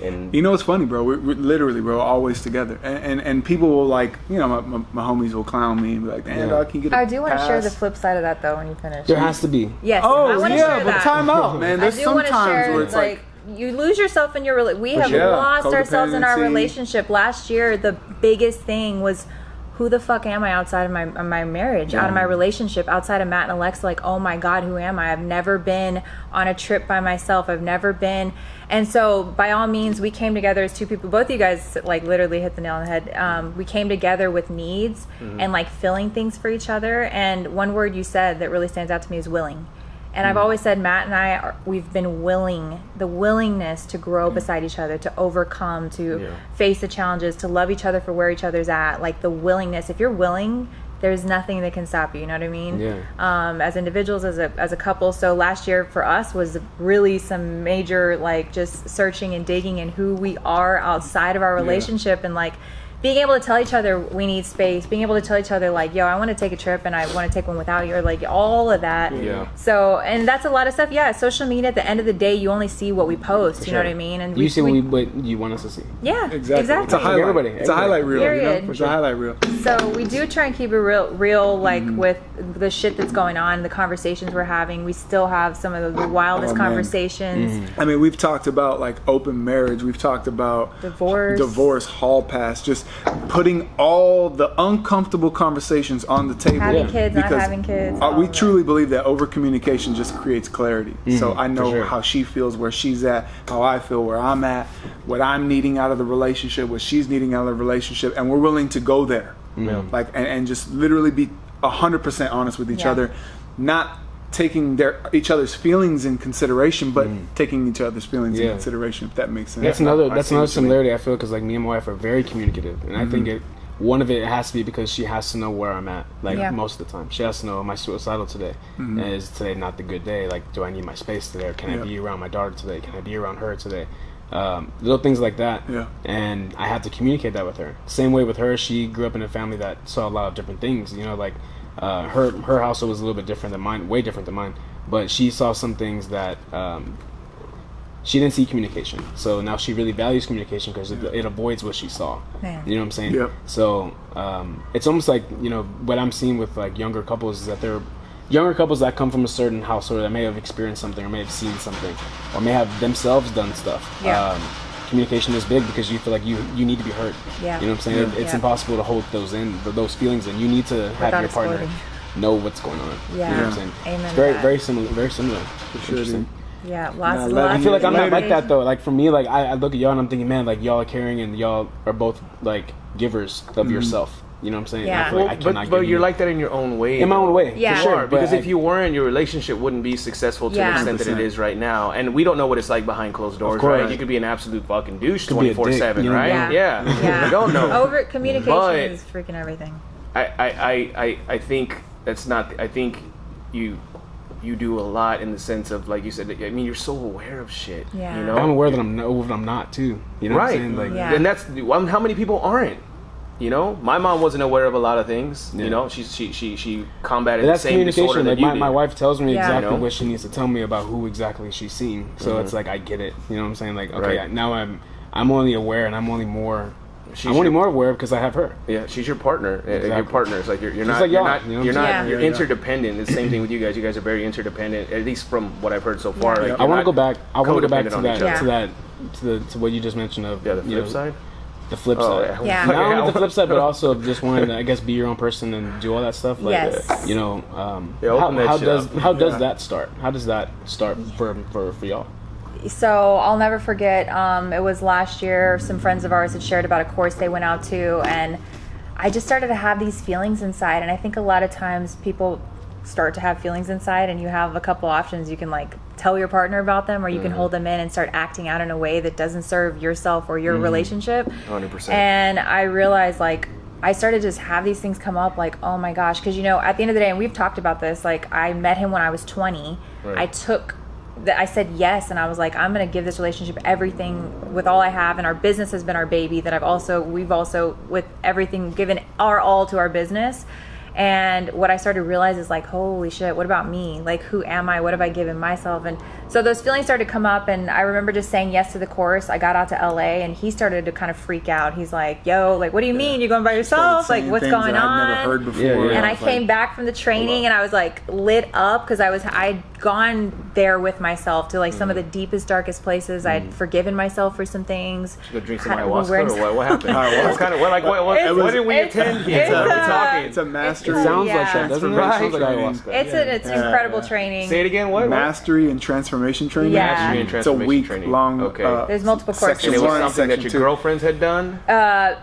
And you know what's funny, bro? We're literally, bro, always together. And people will like, you know, my homies will clown me and be like, damn, dog, can you get I do want to share the flip side of that, though, when you finish. There has to be. Yes. Oh, yeah, but time out, man. There's some times where it's like you lose yourself in your relationship. We have lost ourselves in our relationship. Last year, the biggest thing was, who the fuck am I outside of my marriage, out of my relationship, outside of Matt and Alexa? Like, oh my God, who am I? I've never been on a trip by myself. I've never been. And so by all means, we came together as two people. Both of you guys like literally hit the nail on the head. We came together with needs and like filling things for each other. And one word you said that really stands out to me is willing. And I've always said Matt and I, we've been willing, the willingness to grow beside each other, to overcome, to face the challenges, to love each other for where each other's at. Like the willingness. If you're willing, there's nothing that can stop you. You know what I mean? As individuals, as a couple. So last year for us was really some major like just searching and digging in who we are outside of our relationship and like being able to tell each other we need space, being able to tell each other like, yo, I want to take a trip and I want to take one without you, or like all of that. Yeah. So, and that's a lot of stuff. Yeah, social media, at the end of the day, you only see what we post. You know what I mean? And you see what you want us to see. Yeah, exactly. It's a highlight. Everybody. It's a highlight reel. Period. It's a highlight reel. So we do try and keep it real, like with the shit that's going on, the conversations we're having. We still have some of the wildest conversations. I mean, we've talked about like open marriage. We've talked about divorce, hall pass, just putting all the uncomfortable conversations on the table. Having kids, not having kids. We truly believe that over communication just creates clarity. So I know how she feels, where she's at, how I feel, where I'm at, what I'm needing out of the relationship, what she's needing out of the relationship, and we're willing to go there. Like and just literally be 100% honest with each other, not taking each other's feelings in consideration, but taking each other's feelings in consideration, if that makes sense. That's another similarity I feel, because like me and my wife are very communicative, and I think one of it has to be because she has to know where I'm at, like most of the time. She has to know, am I suicidal today? Is today not the good day? Like, do I need my space today? Or can I be around my daughter today? Can I be around her today? Little things like that. And I have to communicate that with her. Same way with her, she grew up in a family that saw a lot of different things, you know, like her household was a little bit different than mine, way different than mine, but she saw some things that she didn't see communication. So now she really values communication because it avoids what she saw. You know what I'm saying? So it's almost like, you know, what I'm seeing with like younger couples is that they're younger couples that come from a certain household that may have experienced something or may have seen something or may have themselves done stuff. Communication is big because you feel like you need to be heard. You know what I'm saying? It's impossible to hold those feelings in. You need to have your partner know what's going on. You know what I'm saying? Amen. It's very similar. Very similar. For sure. Yeah, lots I feel like I'm not like that though. Like for me, like I look at y'all and I'm thinking, man, like y'all are caring and y'all are both like givers of yourself. You know what I'm saying? Yeah. I feel like But you're like that in your own way. In my own way, yeah. for sure. Because if you weren't, your relationship wouldn't be successful to the extent that 100%. it is right now. And we don't know what it's like behind closed doors, right? You could be an absolute fucking douche 24/7, right? Yeah. We don't know. Over communication is freaking everything. I think that's not. I think you do a lot in the sense of, like you said, I mean, you're so aware of shit. You know? I'm aware that I'm not too. You know what I'm saying? Like, and that's how many people aren't. You know, my mom wasn't aware of a lot of things. You know, she combated the same disorder that you did. My wife tells me exactly what she needs to tell me about who exactly she's seen. So it's like I get it. You know what I'm saying? Like, okay, now I'm only aware, and I'm only more aware because I have her. Yeah, she's your partner. Your partners, like you're not you're interdependent. It's the same thing with you guys. You guys are very interdependent, at least from what I've heard so far. Like, I want to go back. I want to go back to to what you just mentioned of the flip side. The flip side. Not only the flip side, but also just wanting to, I guess, be your own person and do all that stuff. Like, you know, how does that start? How does that start for y'all? So I'll never forget, it was last year, some friends of ours had shared about a course they went out to, and I just started to have these feelings inside. And I think a lot of times people start to have feelings inside, and you have a couple options. You can like tell your partner about them, or you can hold them in and start acting out in a way that doesn't serve yourself or your relationship. 100%. And I realized, like, I started to just have these things come up, like, oh my gosh, because, you know, at the end of the day, and we've talked about this, like, I met him when I was 20. I said yes, and I was like, I'm going to give this relationship everything with all I have, and our business has been our baby that we've also with everything given our all to our business. And what I started to realize is like, holy shit, what about me? Like, who am I? What have I given myself? And so those feelings started to come up, and I remember just saying yes to the course. I got out to LA, and he started to kind of freak out. He's like, yo, like, what do you mean? You're going by yourself? Like, what's going on? I've never heard before. And I came back from the training, and I was like lit up because I'd gone there with myself to like some of the deepest, darkest places. I'd forgiven myself for some things. Should go drink some ayahuasca, or what happened? What did we attend here? It's a mastery. It sounds like that, doesn't it? It sounds like ayahuasca. It's an incredible training. Say it again. What? Mastery and transformation training. Mastery and transformation it's a week long. Okay. There's multiple courses. And it was something that your girlfriends had done?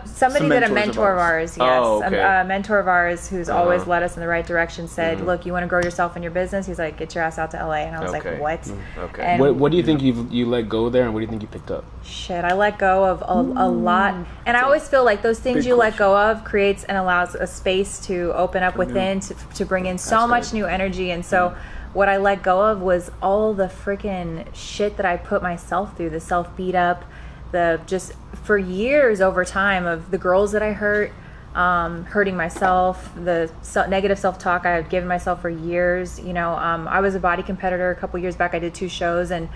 Somebody that a mentor of ours, yes. Oh, okay. A mentor of ours who's always led us in the right direction said, look, you want to grow yourself in your business? He's like, get your ass out to LA. And I was like, what? Okay. And what do you think you let go there, and what do you think you picked up? Shit, I let go of a lot. And I always feel like those things you let go of creates and allows a space to open up within to bring in so much new energy. And so what I let go of was all the freaking shit that I put myself through, the self beat up, just for years over time of the girls that I hurt, hurting myself, the negative self-talk I had given myself for years. You know, I was a body competitor a couple years back. I did 2 shows, and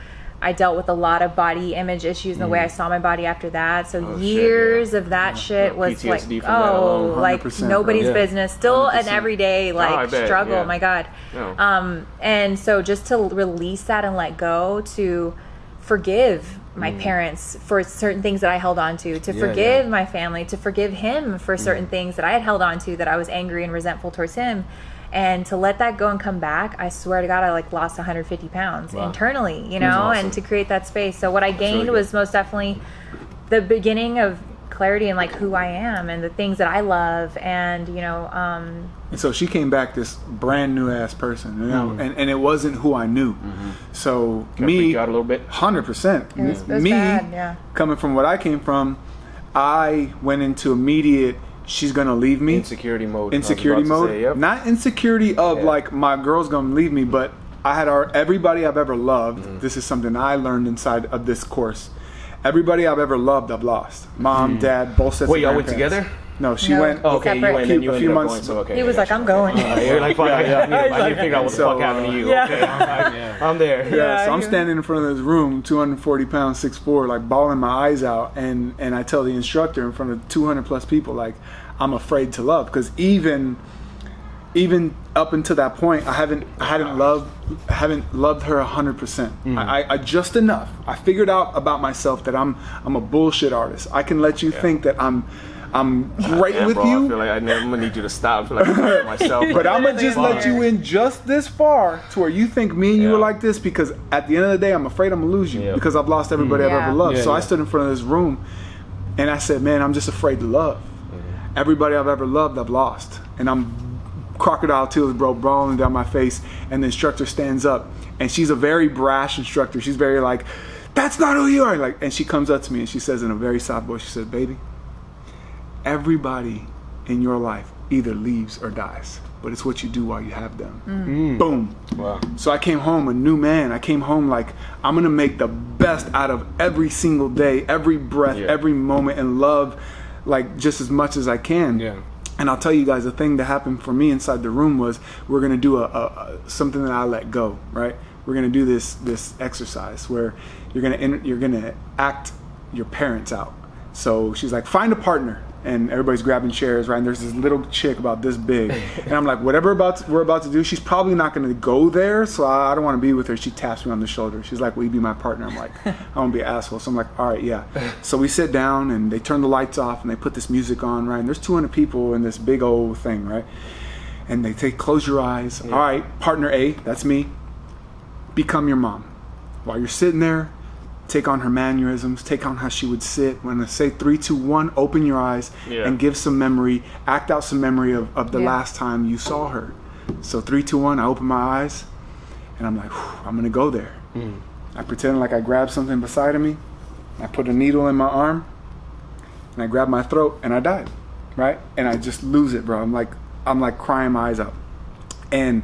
I dealt with a lot of body image issues and the way I saw my body after that. So years of that shit was PTSD like, nobody's business. Still 100%. An everyday struggle. Yeah. My God. No. And so just to release that and let go, to forgive my parents for certain things that I held on to forgive my family, to forgive him for certain things that I had held on to, that I was angry and resentful towards him. And to let that go and come back, I swear to God, I lost 150 pounds internally, you know, awesome. And to create that space. So what I gained was most definitely the beginning of clarity and who I am and the things that I love, and you know. And so she came back this brand new ass person, you know, and it wasn't who I knew. So me, out a little bit. 100%. It was bad, coming from what I came from, I went into immediate, she's gonna leave me. Insecurity mode. Say, not insecurity of my girl's gonna leave me, but I had everybody I've ever loved. This is something I learned inside of this course. Everybody I've ever loved, I've lost. Mom, dad, both sets of grandparents. Wait, y'all went together? No, she went. Oh, okay, you went, and you a few months. Going, so okay, he was like, "I'm going." You're like, "Fuck, I need to figure out what the fuck happened to you." Yeah. Okay, I'm there. Yeah, so I'm standing in front of this room, 240 pounds, 6'4", bawling my eyes out, and I tell the instructor in front of 200 plus people, I'm afraid to love, because even up until that point, I haven't loved her 100%. I just enough. I figured out about myself that I'm a bullshit artist. I can let you think that I'm great with you. I feel like I'm gonna need you to stop. I feel like I'm hurting myself. But I'm gonna just let you in just this far to where you think me and you are like this, because at the end of the day, I'm afraid I'm gonna lose you because I've lost everybody I've ever loved. So I stood in front of this room and I said, man, I'm just afraid to love. Everybody I've ever loved, I've lost. And I'm crocodile tears, bro, brawling down my face. And the instructor stands up, and she's a very brash instructor. She's very that's not who you are. And she comes up to me and she says in a very soft voice, she says, baby, everybody in your life either leaves or dies, but it's what you do while you have them. Boom. Wow. So I came home a new man. I came home I'm gonna make the best out of every single day, every breath, every moment, and love just as much as I can. And I'll tell you guys, the thing that happened for me inside the room was, we're gonna do something that I let go, right? We're gonna do this exercise where you're gonna act your parents out. So she's like, find a partner, and everybody's grabbing chairs, right? And there's this little chick about this big, and I'm like, whatever we're about to do, she's probably not gonna go there, so I don't want to be with her. She taps me on the shoulder. She's like, will you be my partner? I'm like, I won't be an asshole. So I'm like, all right, yeah. So we sit down, and they turn the lights off, and they put this music on, right? And there's 200 people in this big old thing, right? And they say, close your eyes. All right, partner A, that's me. Become your mom. While you're sitting there, take on her mannerisms, take on how she would sit. When I say 3, 2, 1, open your eyes and give some memory, act out some memory of the last time you saw her. So 3, 2, 1, I open my eyes, and I'm like, I'm gonna go there. I pretend like I grab something beside of me, I put a needle in my arm, and I grab my throat, and I died, right? And I just lose it, bro. I'm like crying my eyes out. And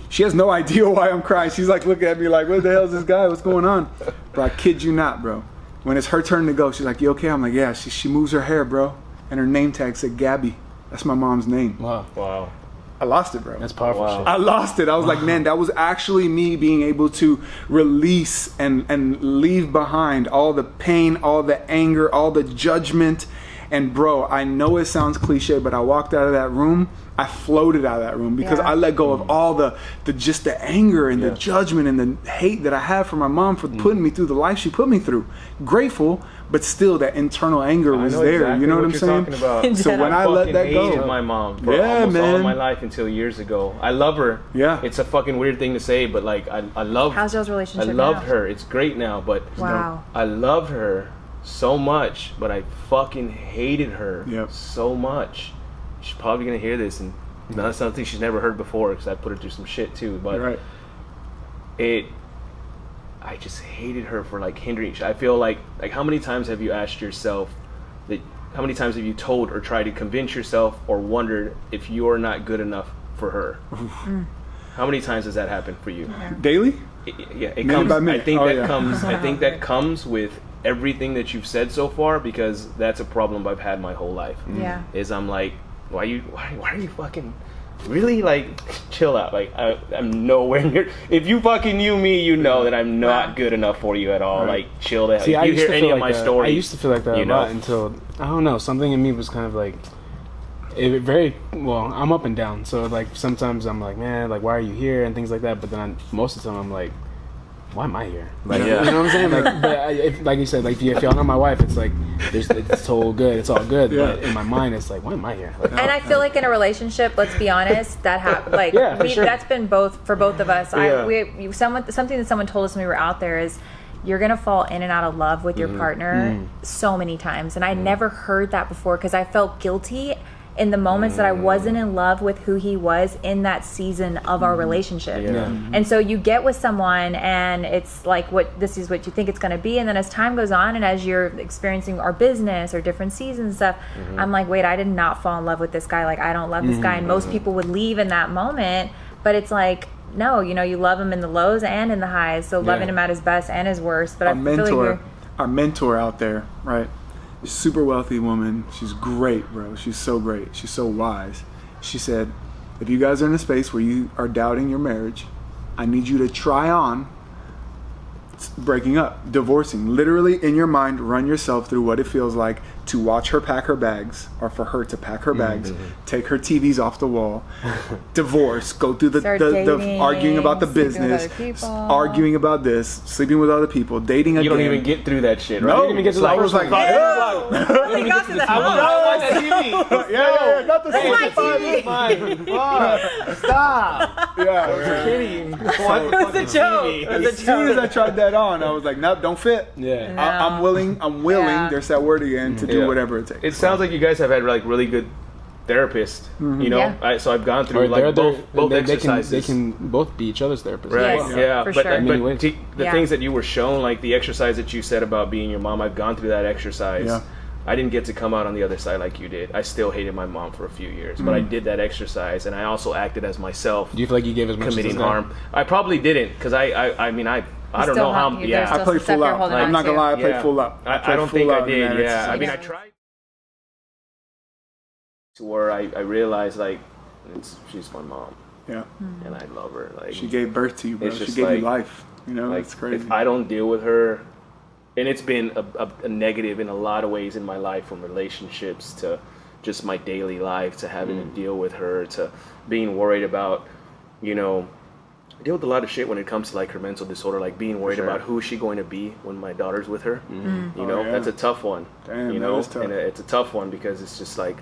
she has no idea why I'm crying. She's looking at me what the hell is this guy? What's going on? Bro, I kid you not, bro. When it's her turn to go, she's like, you okay? I'm like, yeah. She moves her hair, bro. And her name tag said Gabby. That's my mom's name. Wow. I lost it, bro. That's powerful shit. I lost it. I was like, man, that was actually me being able to release and leave behind all the pain, all the anger, all the judgment. And bro, I know it sounds cliche, but I walked out of that room, I floated out of that room because I let go of all the just the anger and the judgment and the hate that I have for my mom for putting me through the life she put me through. Grateful, but still that internal anger was there. Exactly, you know what I'm saying? Talking about. So when I let that go, hated my mom for almost all of my life until years ago. I love her. Yeah, it's a fucking weird thing to say, but I love. How's y'all's relationship? I loved her. It's great now, but I loved her so much, but I fucking hated her so much. She's probably gonna hear this, and that's something she's never heard before because I put her through some shit too. But I just hated her for hindering. I feel like how many times have you asked yourself that? How many times have you told or tried to convince yourself or wondered if you're not good enough for her? How many times does that happen for you? Daily? It comes. I think that comes. I think that comes with everything that you've said so far, because that's a problem I've had my whole life. Yeah. Is I'm like, why are you fucking really, like, chill out. Like, I'm nowhere near. If you fucking knew me, you know that I'm not good enough for you at all. Right. Like, chill the hell. See, if you hear any of my stories, I used to feel like that a lot until, I don't know, something in me was kind of like, I'm up and down. So, like, sometimes I'm like, man, like, why are you here? And things like that. But then most of the time I'm like, why am I here? Like, you know what I'm saying? Like, but like you said, like, if y'all know my wife, it's like, it's all good. It's all good. Yeah. But in my mind, it's like, why am I here? Like, and I feel like in a relationship, let's be honest, that like, sure. That's been for both of us. Yeah. Something that someone told us when we were out there is, you're going to fall in and out of love with your partner so many times. And I never heard that before, because I felt guilty in the moments that I wasn't in love with who he was in that season of our relationship. Yeah. And so you get with someone and it's like, this is what you think it's going to be. And then as time goes on and as you're experiencing our business or different seasons and stuff, I'm like, wait, I did not fall in love with this guy. Like, I don't love this guy. And most people would leave in that moment. But it's like, no, you know, you love him in the lows and in the highs. So loving him at his best and his worst. But our mentor out there, right? Super wealthy woman. She's great, bro. She's so great. She's so wise. She said, if you guys are in a space where you are doubting your marriage, I need you to try on breaking up, divorcing. Literally in your mind, run yourself through what it feels like to watch her pack her bags, or for her to pack her bags, take her TVs off the wall, divorce, go through the arguing about the business, arguing about this, sleeping with other people, dating again. You don't even get through that shit, right? No, you don't even get to I was like, I got to that. Yeah, got the TV. Stop. Yeah, I was kidding. It was a joke. As soon as I tried that on, I was like, nope, don't fit. Yeah, no. I'm willing. Yeah. There's that word again, to do whatever it takes. It sounds like you guys have had like really good therapists. You know, so I've gone through like both exercises. They can both be each other's therapists. Right. Yes, yeah. for But sure. The things that you were shown, like the exercise that you said about being your mom, I've gone through that exercise. Yeah. I didn't get to come out on the other side like you did. I still hated my mom for a few years, but I did that exercise, and I also acted as myself. Do you feel like you gave as much committing harm? I probably didn't, because I mean I don't know how. I played full out. I'm not gonna lie, I played full out. I don't think I did. Yeah, I mean I tried. To where I realized, like, she's my mom. Yeah. And I love her. Like, she gave birth to you, bro. She gave you life. You know, like, it's crazy. If I don't deal with her, and it's been a negative in a lot of ways in my life, from relationships to just my daily life, to having to deal with her, to being worried about, you know, I deal with a lot of shit when it comes to like her mental disorder, like being worried about who is she going to be when my daughter's with her. You know, that's a tough one. Damn, you know, and it's a tough one, because it's just like,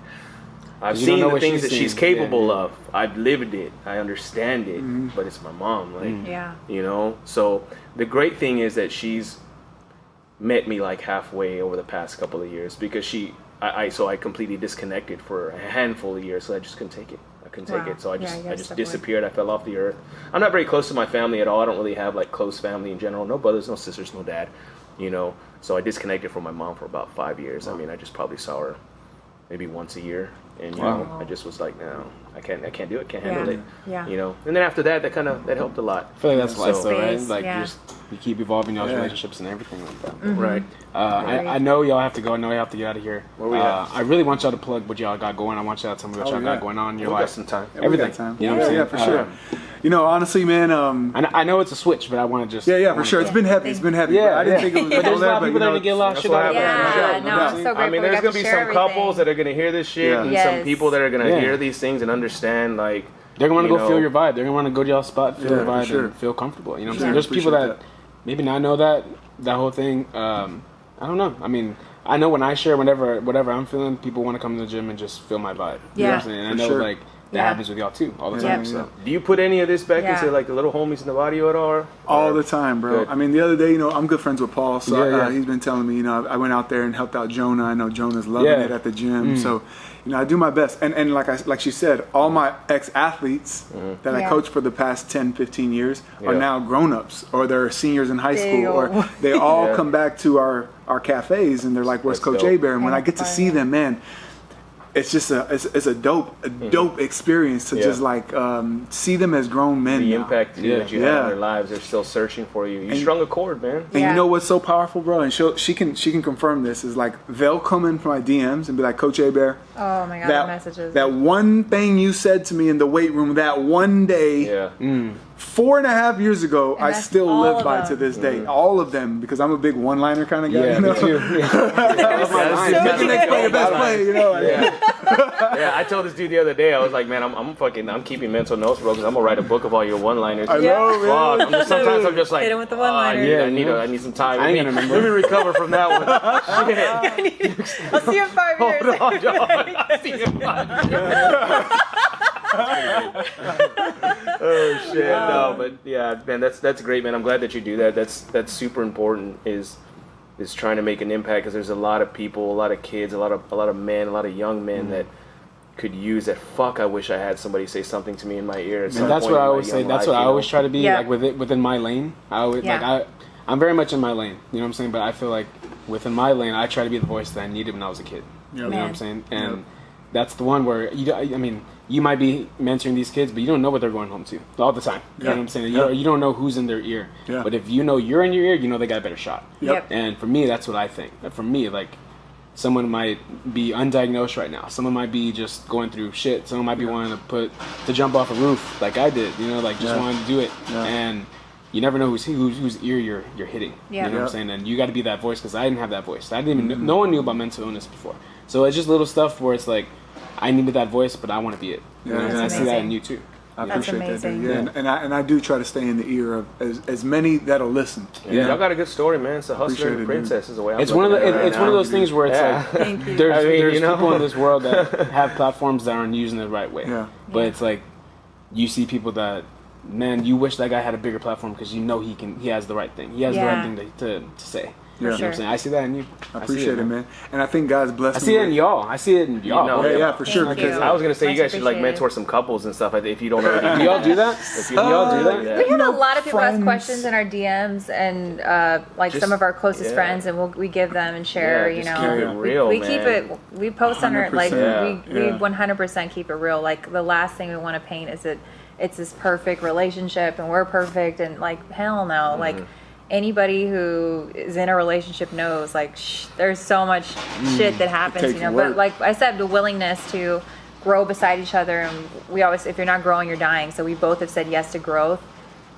I've seen the things that she's capable of. I've lived it. I understand it. But it's my mom. Like, you know? So the great thing is that she's met me like halfway over the past couple of years, because I completely disconnected for a handful of years, so I just couldn't take it. I couldn't take it. So I just disappeared. I fell off the earth. I'm not very close to my family at all. I don't really have like close family in general. No brothers, no sisters, no dad. You know? So I disconnected from my mom for about 5 years. I mean, I just probably saw her maybe once a year. And you know, I just was like, no, I can't do it, can't handle it. Yeah. You know, and then after that, that helped a lot. I feel like that's life, though, right? Like, you keep evolving y'all's relationships and everything like that. Right. I know y'all have to go. I know y'all have to get out of here. Where we at? I really want y'all to plug what y'all got going. I want y'all to tell me what y'all got going on in your life. Got some time. Everything. Time. You know what I'm saying? Yeah, for sure. You know, honestly, man. I know it's a switch, but I want to just. Yeah, for sure. It's been heavy. Yeah, I didn't think it was going to go there, but people that get a lot of shit out of it. I'm so grateful. I mean, there's going to be some couples that are going to hear this shit, and some people that are going to hear these things and understand, like, they're going to want to go feel your vibe. They're going to want to go to y'all's spot, feel your vibe, and feel comfortable. You know what I'm saying? There's people that maybe not know that whole thing. I don't know. I mean, I know when I share whatever I'm feeling, people want to come to the gym and just feel my vibe. You know what I'm saying? And I know, like, that happens with y'all too all the time. So, do you put any of this back into like the little homies in the audio at all? All the time, bro. Good. I mean, the other day, you know, I'm good friends with Paul, so he's been telling me, you know, I went out there and helped out Jonah. I know Jonah's loving it at the gym, so you know, I do my best. And like she said, all my ex-athletes that I coached for the past 10, 15 years are now grown-ups, or they're seniors in high school, or they all come back to our cafes and they're like, "Where's Coach A-Bear?" And when I get to see them, man, it's just a dope experience to just like see them as grown men. The now. impact that you have in their lives, they're still searching for you. You strung a chord, man. And you know what's so powerful, bro? And she can confirm this, is like they'll come in for my DMs and be like, Coach Hebert, oh my God, the messages. That one thing you said to me in the weight room that one day, 4.5 years ago, I still live by to this day. All of them, because I'm a big one-liner kind of guy. Yeah, you know? me too. The next play, the best play, you know. Yeah, I told this dude the other day, I was like, man, I'm keeping mental notes, bro, because I'm gonna write a book of all your one-liners. I know, man. Sometimes I'm just like, hit him with the one-liners. I need some time. I ain't gonna remember. Let me recover from that one. Shit. I'll see you in 5 years. Hold on, John. I'll see you in 5 years. Oh shit! No, but yeah, man, that's great, man. I'm glad that you do that. That's super important. Is trying to make an impact, because there's a lot of people, a lot of kids, a lot of men, a lot of young men that could use that. Fuck, I wish I had somebody say something to me in my ear. And that's what I always say. That's what I always try to be like within my lane. I always I'm very much in my lane. You know what I'm saying? But I feel like within my lane, I try to be the voice that I needed when I was a kid. You know what I'm saying? And that's the one where you might be mentoring these kids, but you don't know what they're going home to all the time. You know what I'm saying? You don't know who's in their ear. Yeah. But if you know you're in your ear, you know they got a better shot. Yep. And for me, that's what I think. For me, like, someone might be undiagnosed right now. Someone might be just going through shit. Someone might be wanting to jump off a roof like I did. You know, like just wanting to do it. Yeah. And you never know whose ear you're hitting. Yeah. You know what I'm saying? And you got to be that voice, because I didn't have that voice. I didn't even no one knew about mental illness before. So it's just little stuff where it's like, I needed that voice, but I want to be it. You know? And I see that in you too. I appreciate that, dude. Yeah, and I do try to stay in the ear of as many that'll listen. Yeah, y'all got a good story, man. It's a hustler and a princess is the way I'm It's one of those things where it's like there's people in this world that have platforms that aren't using it the right way. Yeah. But it's like you see people that, man, you wish that guy had a bigger platform, because you know he has the right thing. He has the right thing to say. You know what I'm saying? I see that in you. I appreciate it, man. And I think God's blessed me. I see it in y'all. I see it in y'all. Yeah, for sure. Because I was gonna say, you guys should like mentor some couples and stuff. If you don't already do y'all do that? If y'all do that? We have a lot of people ask questions in our DMs, and like some of our closest friends, and we give them and share. You know, keep it real, we keep it. We post on our like we 100% keep it real. Like the last thing we want to paint is that it's this perfect relationship and we're perfect, and like hell no, like. Anybody who is in a relationship knows, like, there's so much shit that happens, you know. Work. But like I said, the willingness to grow beside each other, and we always, if you're not growing, you're dying. So we both have said yes to growth,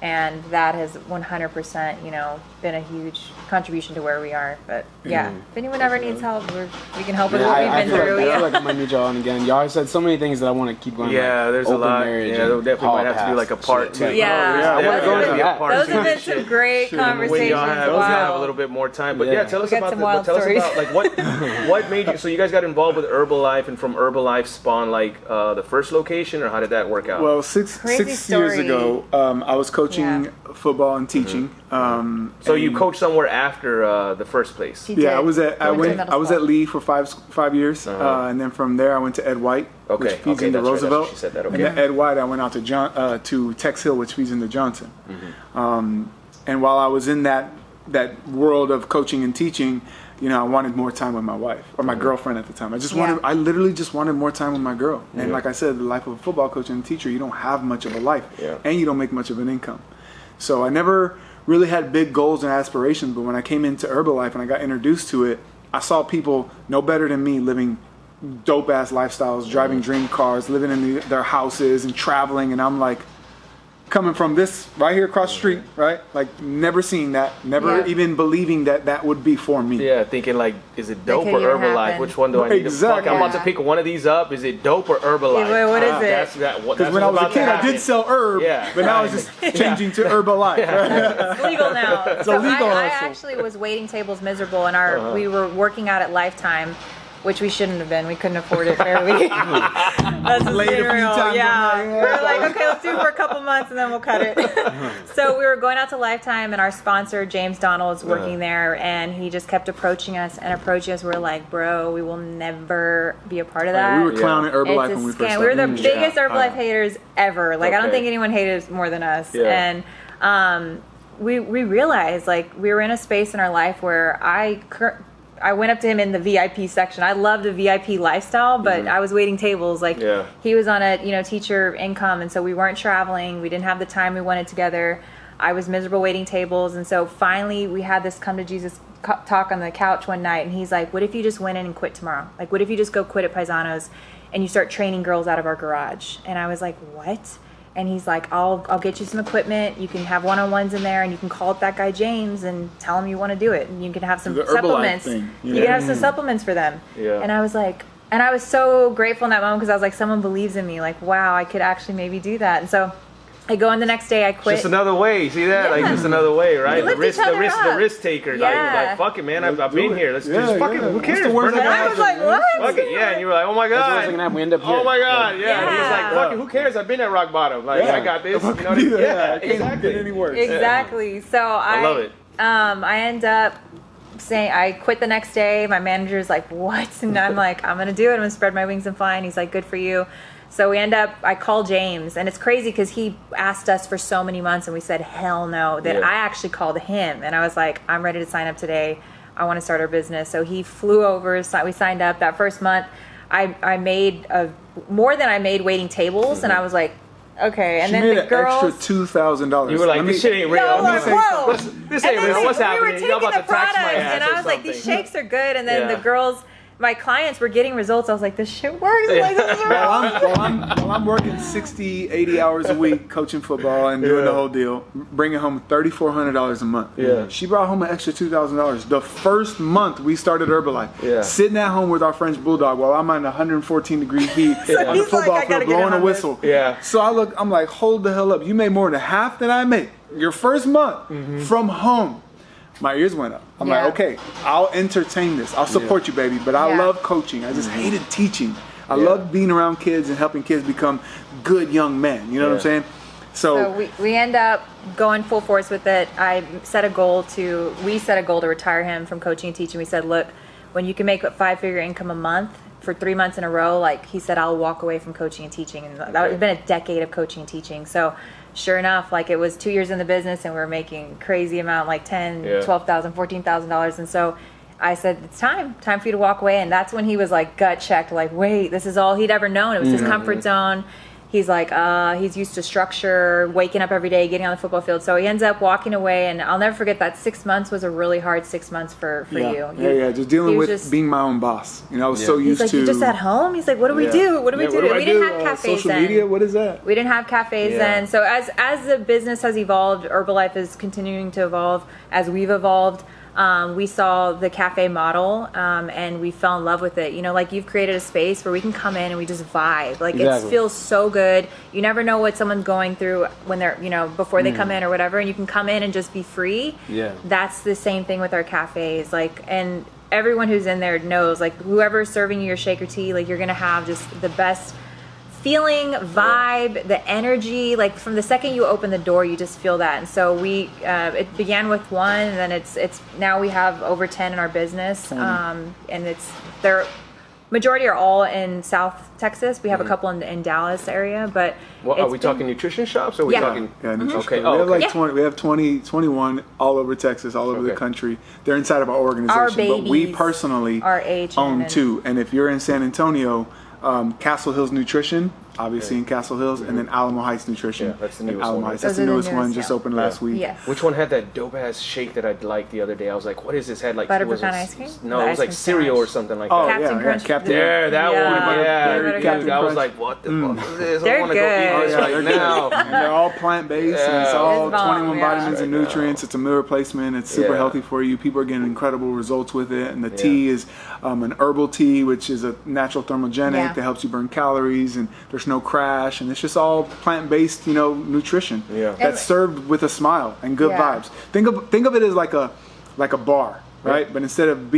and that has 100%, you know, been a huge contribution to where we are. But yeah, if anyone ever needs help, we can help with what we've been through. I feel like I might need y'all on again. Y'all said so many things that I want to keep going. Yeah, like there's a lot. Yeah, there definitely might have to be like a part 2. Those have been some great conversations. Y'all have a little bit more time, but tell us about like what made you. So you guys got involved with Herbalife, and from Herbalife spawned like the first location, or how did that work out? Well, six years ago, I was coaching football and teaching. So you coached somewhere after the first place? Yeah, I was at Lee for five years, and then from there I went to Ed White, which feeds into Roosevelt. She said that. Okay. And then Ed White, I went out to Tex Hill, which feeds into Johnson. And while I was in that world of coaching and teaching, you know, I wanted more time with my wife or my girlfriend at the time. I literally just wanted more time with my girl. And like I said, the life of a football coach and a teacher, you don't have much of a life, and you don't make much of an income. So I never really had big goals and aspirations, but when I came into Herbalife and I got introduced to it, I saw people no better than me living dope-ass lifestyles, driving dream cars, living in their houses and traveling, and I'm like, coming from this right here across the street, right? Like never seeing that, never even believing that would be for me. Yeah, thinking like, is it dope or Herbalife? Which one do I need to fuck? I'm about to pick one of these up. Is it dope or Herbalife? Wait, what is it? Because when I was a kid, I did sell herb, but now it's just changing to Herbalife. It's legal now. I actually was waiting tables miserable, and we were working out at Lifetime, which we shouldn't have been. We couldn't afford it fairly. That's just being real. Yeah. We were like, okay, let's do it for a couple months and then we'll cut it. So we were going out to Lifetime, and our sponsor, James Donald's working there, and he just kept approaching us. We're like, bro, we will never be a part of that. We were clowning Herbalife when we first started. We were the biggest Herbalife haters ever. Like, I don't think anyone hated us more than us. Yeah. And we realized, like, we were in a space in our life where I I went up to him in the VIP section. I love the VIP lifestyle, but I was waiting tables. Like he was on a teacher income, and so we weren't traveling. We didn't have the time we wanted together. I was miserable waiting tables, and so finally we had this come to Jesus talk on the couch one night, and he's like, "What if you just went in and quit tomorrow? Like, what if you just go quit at Paisanos, and you start training girls out of our garage?" And I was like, "What?" And he's like, I'll get you some equipment. You can have one-on-ones in there, and you can call up that guy James and tell him you want to do it. And you can have some supplements. You can have some supplements for them. Yeah. And I was like, and I was so grateful in that moment because I was like, someone believes in me. Like, wow, I could actually maybe do that. And so I go in the next day, I quit. Just another way. See that? Like just another way, right? The risk taker. Like fuck it, man. I've been here. Let's just fuck it. Who cares? And I was like, what? Fuck it. Yeah. And you were like, oh my god. We end up here. Oh my god. Yeah. And he's like, fuck it. Who cares? I've been at rock bottom. Like I got this. You know what I mean? Yeah. Exactly. Any worse. Exactly. So I love it. I end up saying I quit the next day. My manager's like, what? And I'm like, I'm gonna do it. I'm gonna spread my wings and fly. And he's like, good for you. So I called James, and it's crazy because he asked us for so many months, and we said, hell no, that I actually called him, and I was like, I'm ready to sign up today. I want to start our business. So he flew over, we signed up. That first month, I made more than I made waiting tables, and I was like, okay. And then the girls, an extra $2,000. You were like, this shit ain't real. Whoa. This ain't real. What's happening? We were taking the products, and I was like, these shakes are good, and then the girls, my clients were getting results. I was like, this shit works. Like, this is while I'm working 60, 80 hours a week coaching football and doing the whole deal, bringing home $3,400 a month. Yeah. She brought home an extra $2,000. The first month we started Herbalife, sitting at home with our French Bulldog while I'm in 114-degree heat on the football field blowing a whistle. Yeah. So I'm like, hold the hell up. You made more than half that I make your first month from home. My ears went up. I'm like, okay, I'll entertain this. I'll support you, baby. But I love coaching. I just hated teaching. I love being around kids and helping kids become good young men. You know what I'm saying? So we end up going full force with it. We set a goal to retire him from coaching and teaching. We said, look, when you can make a 5-figure income a month for 3 months in a row, like he said, I'll walk away from coaching and teaching. And that has been a decade of coaching and teaching. So sure enough, like it was 2 years in the business and we were making crazy amount, like $10,000, $12,000, $14,000. And so I said, it's time for you to walk away. And that's when he was like gut checked, like, wait, this is all he'd ever known. It was his comfort zone. He's like, he's used to structure, waking up every day, getting on the football field. So he ends up walking away, and I'll never forget that 6 months was a really hard 6 months for you. Just dealing with being my own boss. You know, I was so used to. He's like, you're just at home? He's like, what do we do? What do we do? We didn't have cafes social media, what is that? We didn't have cafes then. So as the business has evolved, Herbalife is continuing to evolve. As we've evolved, we saw the cafe model and we fell in love with it. You know, like you've created a space where we can come in and we just vibe. Like it feels so good. You never know what someone's going through when they're, before they come in or whatever, and you can come in and just be free. Yeah. That's the same thing with our cafes. Like, and everyone who's in there knows, like whoever's serving you your shake or tea, like you're going to have just the best feeling, vibe, the energy. Like from the second you open the door, you just feel that. And so it began with one, and then it's now we have over 10 in our business, and they're majority are all in South Texas. We have a couple in Dallas area, but are we talking nutrition shops? Or are we talking? Yeah, nutrition. Okay. We have like 20. We have 21 all over Texas, all over the country. They're inside of our organization, but we personally own 2. And if you're in San Antonio, Castle Hills Nutrition, obviously in Castle Hills, and then Alamo Heights Nutrition. Yeah, that's the newest Alamo one. Heights. That's the newest one, just opened last week. Yes. Which one had that dope ass shake that I liked the other day? I was like, what is this? Had like butter pecan ice cream? No, it was like cereal or something like that. Oh, Captain Crunch. Captain. There, that one. Yeah, Captain I was like, what the fuck is this? They're I want to go eat this right now. And they're all plant-based, and it's all 21 vitamins and nutrients. It's a meal replacement. It's super healthy for you. People are getting incredible results with it. And the tea is an herbal tea, which is a natural thermogenic that helps you burn calories, and there's no crash, and it's just all plant-based, nutrition that's served with a smile and good vibes. Think of it as like a bar, right? But instead of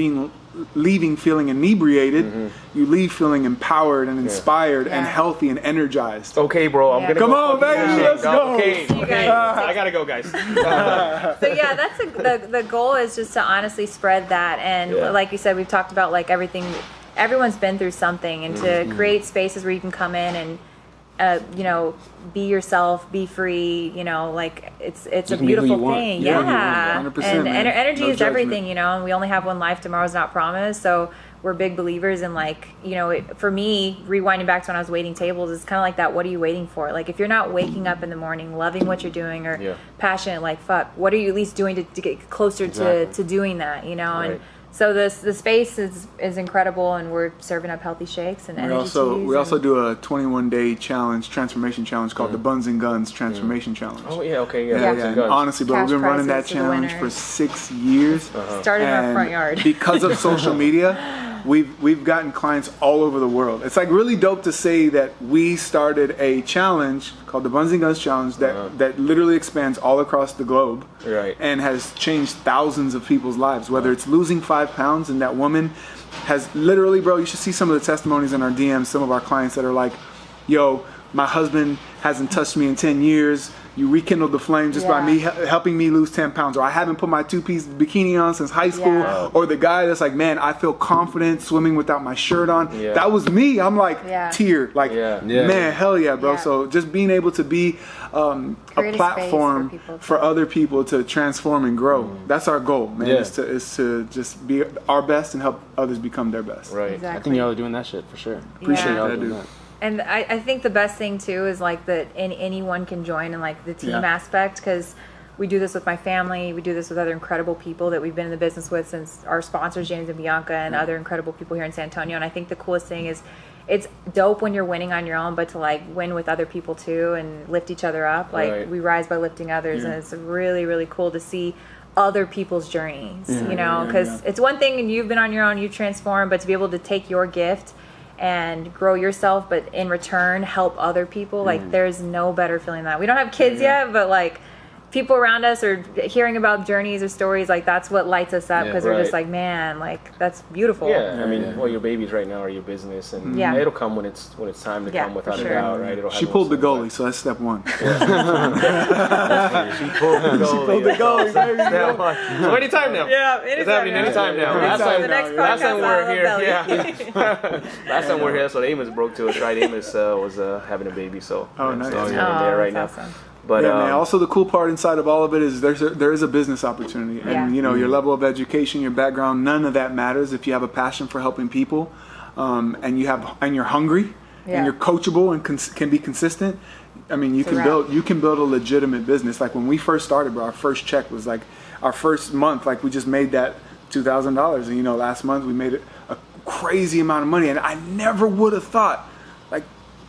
leaving feeling inebriated, you leave feeling empowered and inspired and healthy and energized. Okay, bro, I'm gonna come on, baby, let's go. Okay, I gotta go, guys. So that's the goal is just to honestly spread that, and like you said, we've talked about like everything. Everyone's been through something, and to create spaces where you can come in and be yourself, be free, like it's a beautiful thing. Yeah. 100%, and energy is judgment. everything, and we only have one life. Tomorrow's not promised. So we're big believers in for me, rewinding back to when I was waiting tables, it's kind of like that. What are you waiting for? Like if you're not waking up in the morning, loving what you're doing or passionate, what are you at least doing to get closer to doing that, Right. And so the space is incredible, and we're serving up healthy shakes and energy teas. We also do a 21-day challenge, transformation challenge called the Buns and Guns Transformation Challenge. Oh yeah, okay, And honestly, bro, we've been running that challenge for 6 years. Started in our front yard because of social media. We've gotten clients all over the world. It's like really dope to say that we started a challenge called the Buns and Guns Challenge that literally expands all across the globe, and has changed thousands of people's lives. Whether it's losing 5 pounds, and that woman has literally, bro, you should see some of the testimonies in our DMs. Some of our clients that are like, "Yo, my husband hasn't touched me in 10 years. You rekindled the flame just by me helping me lose 10 pounds. Or I haven't put my 2-piece bikini on since high school. Yeah. Or the guy that's like, man, I feel confident swimming without my shirt on. Yeah. That was me. I'm like, tear. Like, man, hell yeah, bro. Yeah. So just being able to be a platform for other people to transform and grow. That's our goal, man, is to just be our best and help others become their best. Right. Exactly. I think y'all are doing that shit for sure. Appreciate y'all doing that. And I think the best thing too is like that anyone can join, and like the team aspect, because we do this with my family, we do this with other incredible people that we've been in the business with since our sponsors, James and Bianca, and other incredible people here in San Antonio. And I think the coolest thing is it's dope when you're winning on your own, but to like win with other people too and lift each other up. Like we rise by lifting others, and it's really, really cool to see other people's journeys, because it's one thing and you've been on your own, you transform, but to be able to take your gift and grow yourself, but in return help other people, like there's no better feeling than that. We don't have kids yet, but like people around us are hearing about journeys or stories, like that's what lights us up, because we're just like, man, like that's beautiful. I mean, well, your babies right now are your business, and it'll come when it's time to come, without a doubt, right? She pulled the goalie, so that's step one. She pulled the goalie. So anytime now. It's happening anytime now. Last time we were here, last time we were here, so Amos broke to us, right? Amos was having a baby, so nice. So there right now. Awesome. But man, also the cool part inside of all of it is there is a business opportunity, and your level of education, your background, none of that matters if you have a passion for helping people, and you're hungry, and you're coachable and can be consistent. I mean, you can build a legitimate business. Like when we first started, bro, our first check was like our first month, like we just made that $2,000, and last month we made a crazy amount of money, and I never would have thought like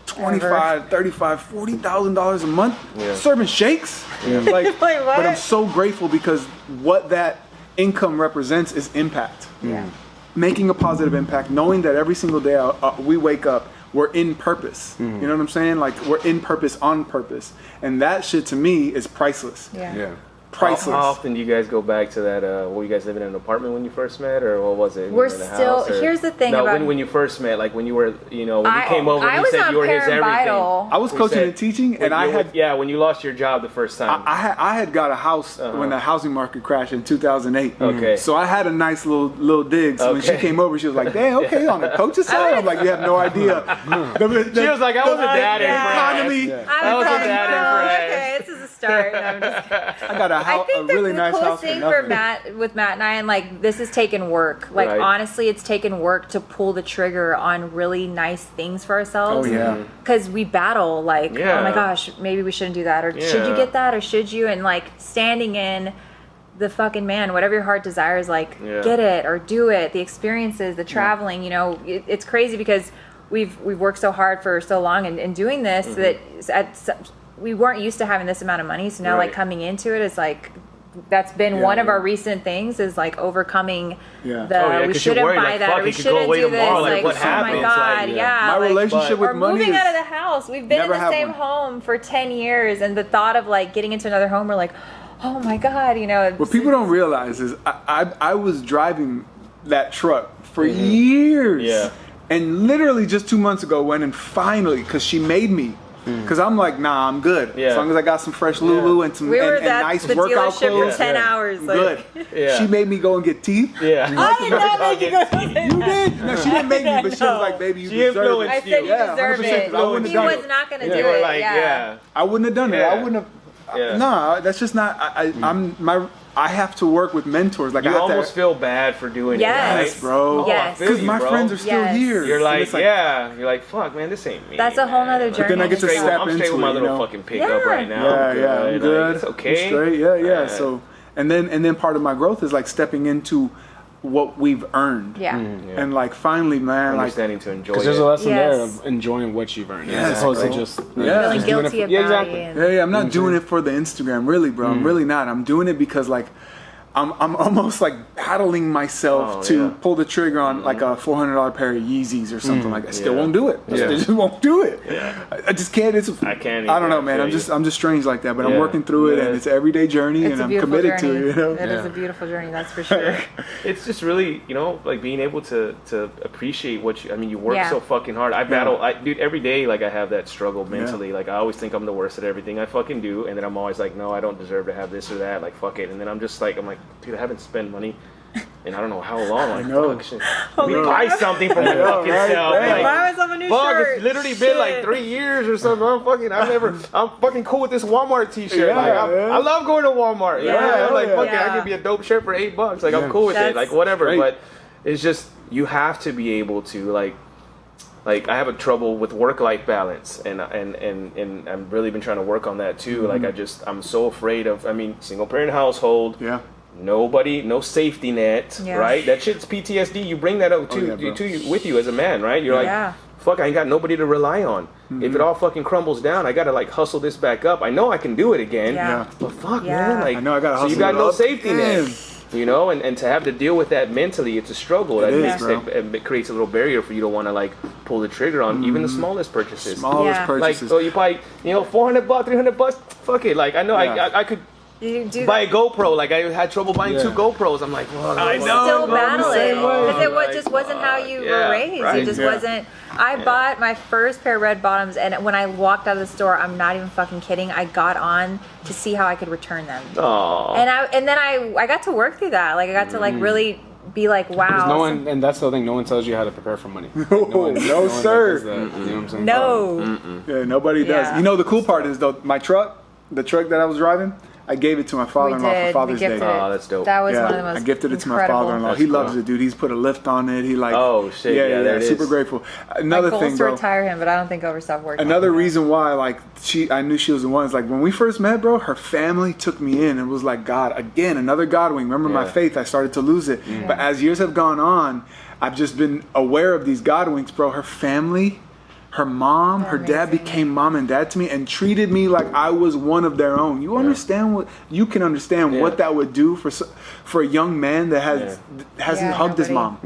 $25,000, $35,000, $40,000 a month serving shakes. Like, but I'm so grateful because what that income represents is impact. Making a positive impact, knowing that every single day we wake up, we're in purpose. You know what I'm saying? Like we're in purpose on purpose, and that shit to me is priceless. Priceless. How often do you guys go back to that? Were you guys living in an apartment when you first met, or what was it? We're still. Here's the thing about when you first met, like when you were, when you came over, and you said you were his everything. I was coaching and teaching, and I had when you lost your job the first time. I had got a house when the housing market crashed in 2008. Okay. So I had a nice little dig. So when she came over, she was like, "Damn, okay, on the coach's side." I'm like, "You have no idea." She was like, "I was a dad in economy. I was a dad in okay, this is a start." No, I'm just I got a really nice house. The coolest thing for Matt and I, and like this has taken work. Like honestly, it's taken work to pull the trigger on really nice things for ourselves. Oh yeah. Because we battle like, oh my gosh, maybe we shouldn't do that, or should you get that, or should you? And like standing in the fucking man, whatever your heart desires, like get it or do it. The experiences, the traveling, it's crazy because we've worked so hard for so long and doing this that we weren't used to having this amount of money. So now like coming into it is like, that's been one of our recent things is like overcoming we shouldn't buy that, or we shouldn't do this. Like, oh my God, my relationship with money moving out of the house. We've been in the same home for 10 years, and the thought of like getting into another home, we're like, oh my God, What people don't realize is I was driving that truck for years. And literally just 2 months ago went and finally, because she made me Because I'm like, nah, I'm good. As long as I got some fresh Lulu and some and nice workout clothes. For 10 hours. Good. She made me go and get teeth. Yeah. I did not make you go to You did. No, she didn't make me, but she was like, baby, you deserve it. I said you deserve it. He was not going to do it. I wouldn't have done it. I wouldn't have. No, that's just not. I have to work with mentors. Like you almost feel bad for doing it. Yes, bro. Yes, because my friends are still here. You're like, you're like, fuck, man, this ain't me. That's a whole nother journey. But then I get to step into it. I'm straight with my little fucking pickup right now. I'm good. Like, it's okay. I'm straight. Yeah. So, and then part of my growth is like stepping into what we've earned. And like finally, man, understanding to enjoy it. Because there's a lesson there of enjoying what you've earned, as opposed to just feeling guilty about it. Yeah, I'm not doing it for the Instagram, really, bro. I'm really not. I'm doing it because like I'm almost like battling myself to pull the trigger on like a $400 pair of Yeezys or something like that. I still won't do it. I just won't do it. I just can't. I can't. I don't know, man. I'm just strange like that. But I'm working through it, and it's an everyday journey, and I'm committed to it. You know, it is a beautiful journey, that's for sure. It's just really, like being able to appreciate what you. I mean, you work so fucking hard. I battle, dude. Every day, like I have that struggle mentally. Like I always think I'm the worst at everything I fucking do, and then I'm always like, no, I don't deserve to have this or that. Like fuck it, and then I'm like. Dude, I haven't spent money in I don't know how long. Like, fuck, shit. Let me buy something for my fucking self. Like, buy myself a new shirt. It's literally been like 3 years or something. I'm fucking cool with this Walmart t-shirt. I love going to Walmart. I'm like, fuck it, I could be a dope shirt for $8. Like, I'm cool with it. Like, whatever. Great. But it's just, you have to be able to, like I have a trouble with work-life balance, and I've really been trying to work on that too. Like I'm so afraid of. I mean, single-parent household. Nobody, no safety net, right? That shit's PTSD. You bring that up with you as a man, right? You're like, fuck, I ain't got nobody to rely on. If it all fucking crumbles down, I gotta like hustle this back up. I know I can do it again, but fuck, man, like, I know I gotta hustle. So you got no safety net, you know, and to have to deal with that mentally, it's a struggle. It creates a little barrier for you to want to like pull the trigger on even the smallest purchases. Like, so you buy, $400, $300. Fuck it, like I know I could. Buy a GoPro. Like I had trouble buying 2 GoPros. I'm like, well, I know. Still battling because it just wasn't how you were raised. Right. It just wasn't. I bought my first pair of red bottoms, and when I walked out of the store, I'm not even fucking kidding. I got on to see how I could return them. Aww. And then I got to work through that. Like I got to like really be like, wow. No one, and that's the thing. No one tells you how to prepare for money. No, sir. You know what I'm saying? No. Yeah, nobody does. You know, the cool part is though, the truck that I was driving. I gave it to my father-in-law for Father's Day. Oh, that's dope. That was one of the most I gifted it to my father-in-law. He loves it, dude. He's put a lift on it. He like, oh shit, yeah, there it is. Super grateful. Another my goal thing, is bro. to retire him, but I don't think I'll ever stop working. Another reason why, like, I knew she was the one. Is like when we first met, bro. Her family took me in and was like, God, again, another God wing. Remember my faith? I started to lose it. But as years have gone on, I've just been aware of these God wings, bro. Her family. Her mom, her dad became mom and dad to me and treated me like I was one of their own. You understand you can understand what that would do for a young man that hasn't hugged his mom.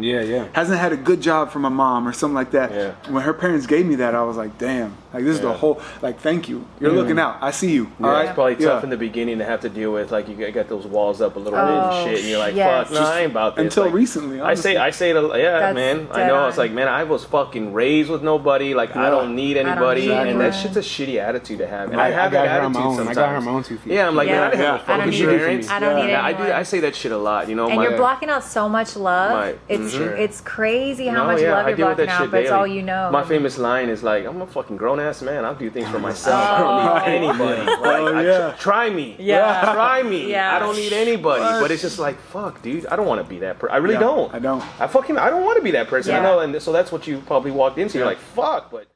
Hasn't had a good job from a mom or something like that. When her parents gave me that, I was like, damn. Like this is the whole, like, thank you. You're looking out. I see you. All right. It's probably tough in the beginning to have to deal with, like, you got those walls up a little bit and shit, and you're like, fuck, no, I ain't about this. Until like, recently. Honestly. I say man. I know. It's like, man, I was fucking raised with nobody. Like, I don't need anybody, and that shit's a shitty attitude to have. And I have that attitude sometimes. I got her on my own 2 feet. Yeah, I'm like, man, I didn't have fucking parents. I don't need anyone. I say that shit a lot, you know. And you're blocking out so much love. It's crazy how much love you're blocking out, but it's all you know. My famous line is like, I'm a fucking grown ass man. I'll do things for myself. I don't need anybody. Try me. Try me. I don't need anybody. But it's just like, fuck, dude. I don't want to be that person. I really don't. I don't. I don't want to be that person. I know, and so that's what you probably walked into. You're like, fuck, but.